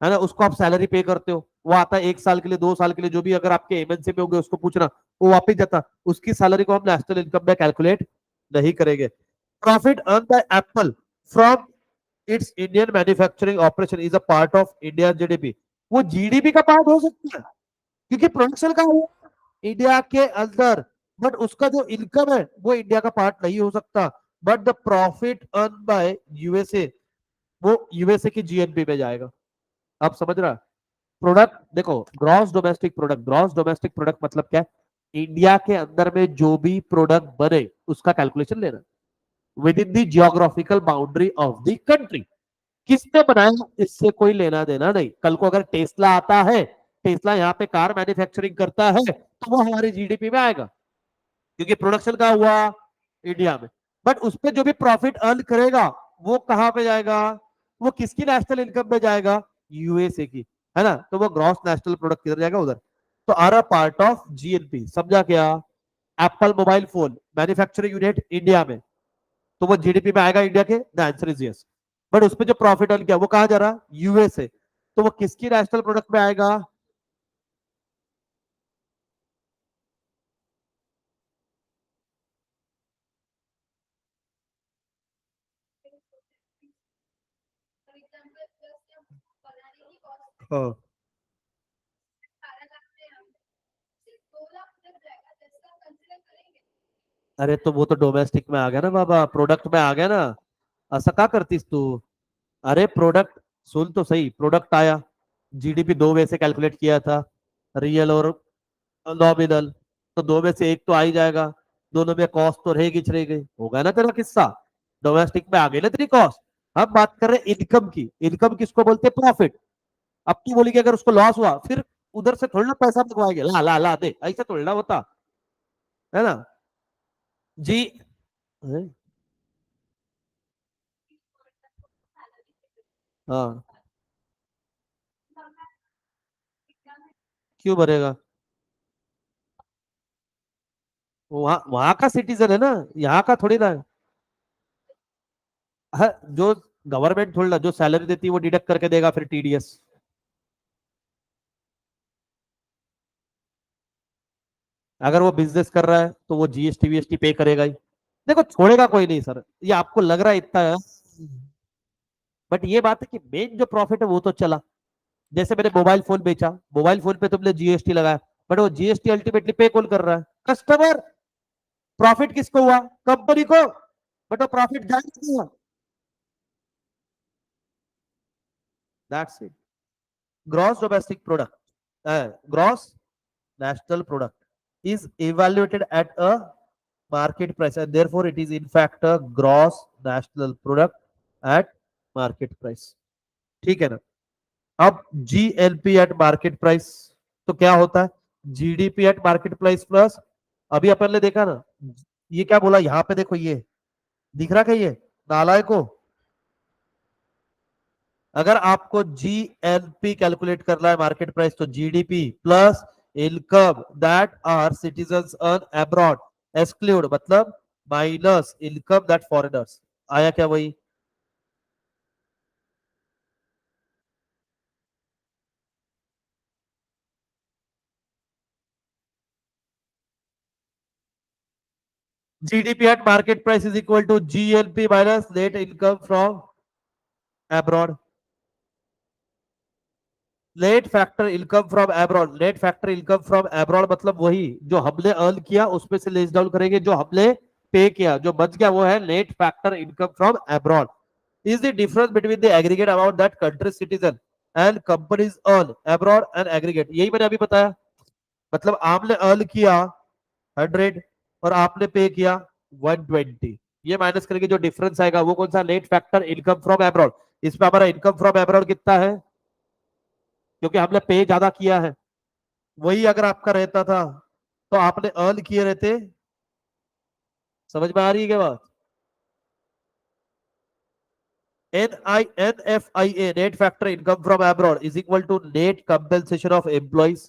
है ना, उसको आप सैलरी पे करते हो, वो आता है 1 साल के लिए 2 साल के लिए, जो भी अगर आपके एमएनसी में होंगे उसको पूछना, वो वापिस जाता, उसकी सैलरी को हम नेशनल इनकम में कैलकुलेट नहीं करेंगे। Profit earn by Apple from its Indian manufacturing operation is a part of India GDP. वो जीडीपी का पार्ट हो सकता है क्योंकि प्रोडक्शन का हुआ इंडिया के अंदर, बट उसका जो इनकम है वो इंडिया का पार्ट नहीं हो सकता। But the profit earn by USA, वो यूएसए की जीएनपी में जाएगा। आप समझ रहा? प्रोडक्ट देखो, gross domestic product, gross domestic product मतलब क्या है, इंडिया के अंदर में जो भी प्रोडक्ट बने उसका कैलकुलेशन लेना with in the geographical boundary of the country. किसने बनाया इससे कोई लेना देना नहीं। कल को अगर टेस्ला आता है, टेस्ला यहाँ पे कार मैन्युफैक्चरिंग करता है, तो वो हमारी जीडीपी में आएगा क्योंकि प्रोडक्शन का हुआ इंडिया में। बट उस पर जो भी प्रॉफिट अर्न करेगा वो कहां पे जाएगा, वो किसकी नेशनल इनकम में जाएगा, यूएसए की, है ना। तो वो ग्रॉस नेशनल प्रोडक्ट किधर जाएगा, उधर। तो are a part of GNP, समझा क्या? Apple mobile phone manufacturing unit India में, तो वो जीडीपी में आएगा इंडिया के, the answer is yes. But उसपे जो प्रॉफिट अर्न किया वो कहां जा रहा, यूएसए, तो वो किसकी नेशनल प्रोडक्ट में आएगा? हाँ। अरे तो वो तो डोमेस्टिक में आ गया ना बाबा, प्रोडक्ट में आ गया ना। ऐसा क्या करतीस तू? अरे प्रोडक्ट, सुन तो सही, प्रोडक्ट आया, जीडीपी दो वे से कैलकुलेट किया था, रियल और नॉमिनल, तो दो में से एक तो आ ही जाएगा, दोनों में कॉस्ट तो रहेगी रह गई, होगा ना तेरा किस्सा। डोमेस्टिक में आ गई ना तेरी कॉस्ट। अब बात कर रहे इनकम की, इनकम किसको बोलते हैं, प्रॉफिट। अब तू बोली कि अगर उसको लॉस हुआ फिर उधर से थोड़ी ना पैसा मंगवाएंगे, ला ला ला दे, ऐसा थोड़ी ना होता, है ना। जी। हैं? हाँ, क्यों भरेगा? वहां वहां का सिटीजन है ना, यहाँ का थोड़ी ना है। हाँ, जो गवर्नमेंट थोड़ी ना, जो सैलरी देती है वो डिडक्ट करके देगा फिर टीडीएस। अगर वो बिजनेस कर रहा है तो वो जीएसटी वीएसटी पे करेगा ही। देखो छोड़ेगा कोई नहीं सर, ये आपको लग रहा है इतना है, बट ये बात है कि मेन जो प्रॉफिट है वो तो चला। जैसे मैंने मोबाइल फोन बेचा, मोबाइल फोन पे तुमने जीएसटी लगाया, बट वो जीएसटी अल्टीमेटली पे कौन कर रहा है? कस्टमर। प्रॉफिट किसको हुआ? कंपनी को। बट वो प्रॉफिट जाएगा। That's it. Gross domestic product, gross national product is evaluated at a market price and therefore it is in fact a gross national product at market price. ठीक है ना? अब GLP eight market price तो क्या होता है? GDP at market price plus, अभी अपन ने देखा ना, ये क्या बोला यहां पे देखो, ये दिख रहा है ये नालायक को? अगर आपको जीएलपी कैलकुलेट करना है मार्केट प्राइस तो GDP plus income that are citizens earn abroad exclude मतलब माइनस इनकम दैट फॉरेनर्स। आया क्या वही? GDP at market price is equal to GLP minus net income from abroad. Net factor income from abroad, net factor income from abroad मतलब वही जो हमने earn किया उसमें से लेस डाउन करेंगे जो हमने पे किया, जो बच गया वो है net factor income from abroad. Is the difference between the aggregate amount that country citizen and companies earn abroad and aggregate. यही मैंने अभी बताया। मतलब आपने अर्न किया 100 और आपने पे किया 120, ये माइनस करके जो डिफरेंस आएगा वो कौन सा? Net factor income from abroad. इसमें हमारा इनकम फ्रॉम अब्रॉड कितना है? क्योंकि हमने पे ज्यादा किया है। वही अगर आपका रहता था तो आपने अर्न किए रहते। समझ में आ रही है क्या बात? NFIA net factor income from abroad is equal to net compensation of employees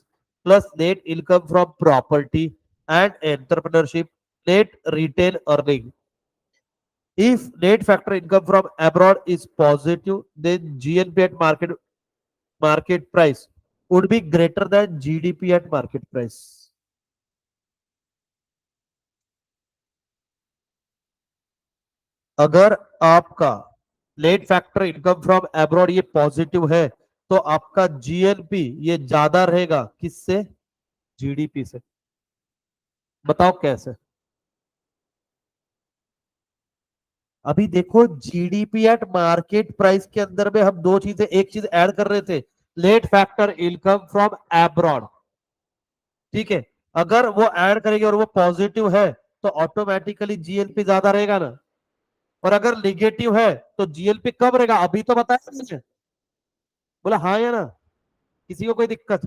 plus net income from property and entrepreneurship net retail earning. If net factor income from abroad is positive, then GNP at market price would be greater than GDP at market price. अगर आपका net factor income from abroad ये positive है तो आपका GNP ये ज्यादा रहेगा किससे? जीडीपी से। बताओ कैसे? अभी देखो जीडीपी एट मार्केट प्राइस के अंदर में हम दो चीजें, एक चीज ऐड कर रहे थे, net factor income from abroad. ठीक है? अगर वो ऐड करेंगे और वो पॉजिटिव है तो ऑटोमेटिकली जीएलपी ज्यादा रहेगा ना। और अगर निगेटिव है तो जीएलपी कम रहेगा। अभी तो बताया मैंने। बोला हाँ या ना? किसी को कोई दिक्कत?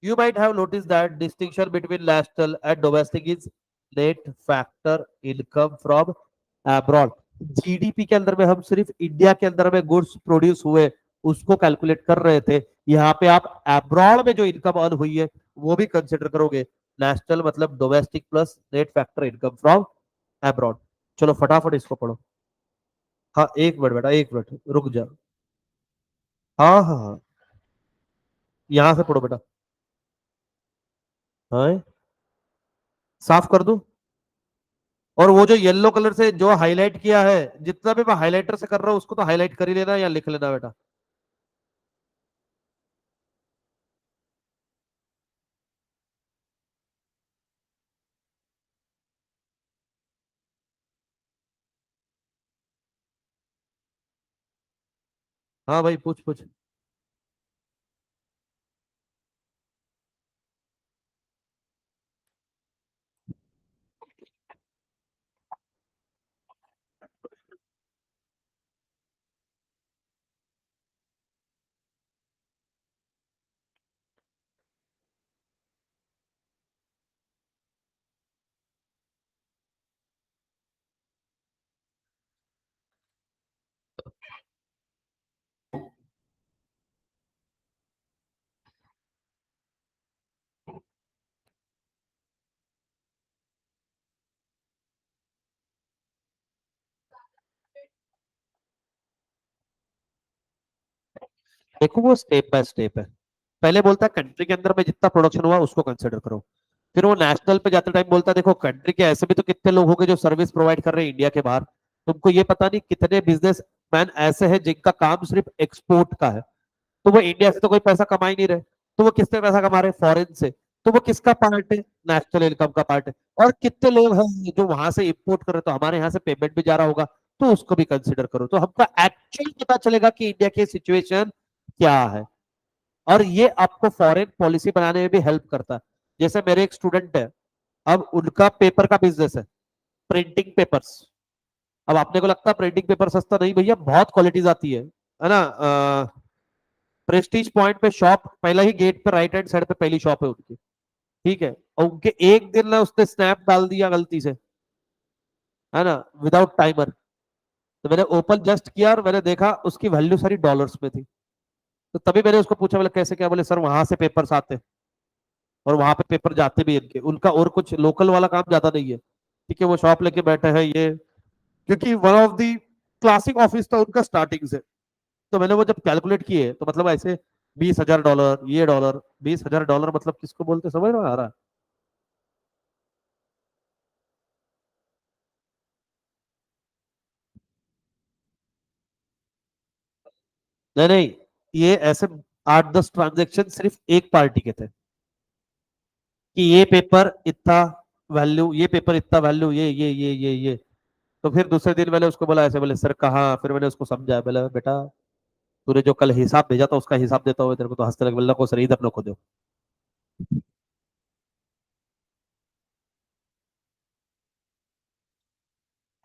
You might have noticed that distinction between national and domestic is net factor income from abroad. GDP के अंदर में हम सिर्फ इंडिया के अंदर में गुड्स प्रोड्यूस हुए उसको कैलकुलेट कर रहे थे। यहाँ पे आप अब्रॉड में जो इनकम अर्न हुई है वो भी कंसिडर करोगे। नेशनल मतलब domestic plus net factor income from abroad. चलो फटाफट इसको पढ़ो। हाँ एक मिनट बेटा, एक मिनट रुक जा। हाँ हाँ हाँ, यहाँ से पढ़ो बेटा। हाँ साफ कर दूं? और वो जो येलो कलर से जो हाईलाइट किया है, जितना भी मैं हाईलाइटर से कर रहा हूँ उसको तो हाईलाइट कर ही लेना या लिख लेना बेटा। हाँ भाई पूछ पूछ। देखो वो स्टेप बाय स्टेप है। पहले बोलता है कंट्री के अंदर में जितना प्रोडक्शन हुआ उसको कंसिडर करो। फिर वो नेशनल पे जाते टाइम बोलता है देखो कंट्री के ऐसे भी तो कितने लोग होंगे जो सर्विस प्रोवाइड कर रहे हैं इंडिया के बाहर। तुमको ये पता नहीं कितने बिजनेसमैन ऐसे हैं जिनका काम सिर्फ एक्सपोर्ट का है, तो वो इंडिया से तो कोई पैसा कमा ही नहीं रहे। तो वो किससे पैसा कमा रहे हैं? फॉरेन से। तो वो किसका पार्ट है? नेशनल इनकम का पार्ट है। और कितने लोग हैं जो वहां से इंपोर्ट कर रहे हैं, तो हमारे यहाँ से पेमेंट भी जा रहा होगा, तो उसको भी कंसिडर करो, तो हमको एक्चुअल पता चलेगा कि इंडिया की सिचुएशन क्या है। और ये आपको फॉरेन पॉलिसी बनाने में भी हेल्प करता है। जैसे मेरे एक स्टूडेंट है, अब उनका पेपर का बिजनेस है, प्रिंटिंग पेपर्स। अब आपने को लगता है प्रिंटिंग पेपर सस्ता, नहीं भैया, बहुत क्वालिटीज आती है ना। प्रेस्टीज पॉइंट पे शॉप, पहला ही गेट पे राइट हैंड साइड पे पहली शॉप है उनकी। ठीक है, और उनके एक दिन ना उसने स्नैप डाल दिया गलती से, है ना, विदाउट टाइमर। तो मैंने ओपन जस्ट किया और मैंने देखा उसकी वैल्यू सारी डॉलर्स में थी। तो तभी मैंने उसको पूछा, बोले कैसे क्या? बोले सर वहां से पेपर्स आते हैं और वहां पे पेपर जाते भी इनके, उनका और कुछ लोकल वाला काम ज्यादा नहीं है। ठीक है, वो शॉप लेके बैठे हैं ये, क्योंकि one of the classic office था उनका स्टार्टिंग से। तो मैंने वो जब कैलकुलेट किए तो मतलब ऐसे 20,000 डॉलर, ये डॉलर, 20,000 डॉलर मतलब किसको बोलते, समझ में आ रहा है? नहीं नहीं, ये ऐसे 8-10 ट्रांजेक्शन सिर्फ एक पार्टी के थे, कि ये पेपर इतना वैल्यू, ये पेपर इतना वैल्यू, ये। तो फिर दूसरे दिन मैंने उसको बोला ऐसे, बोले सर कहाँ? फिर मैंने उसको समझाया, बोला बेटा तूने जो कल हिसाब भेजा था उसका हिसाब देता हुआ तेरे को तो हंसते लगे, बोला को सर इधर नको दो।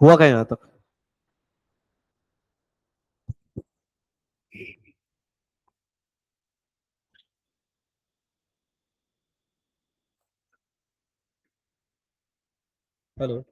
हुआ क्या यहाँ तक? हेलो।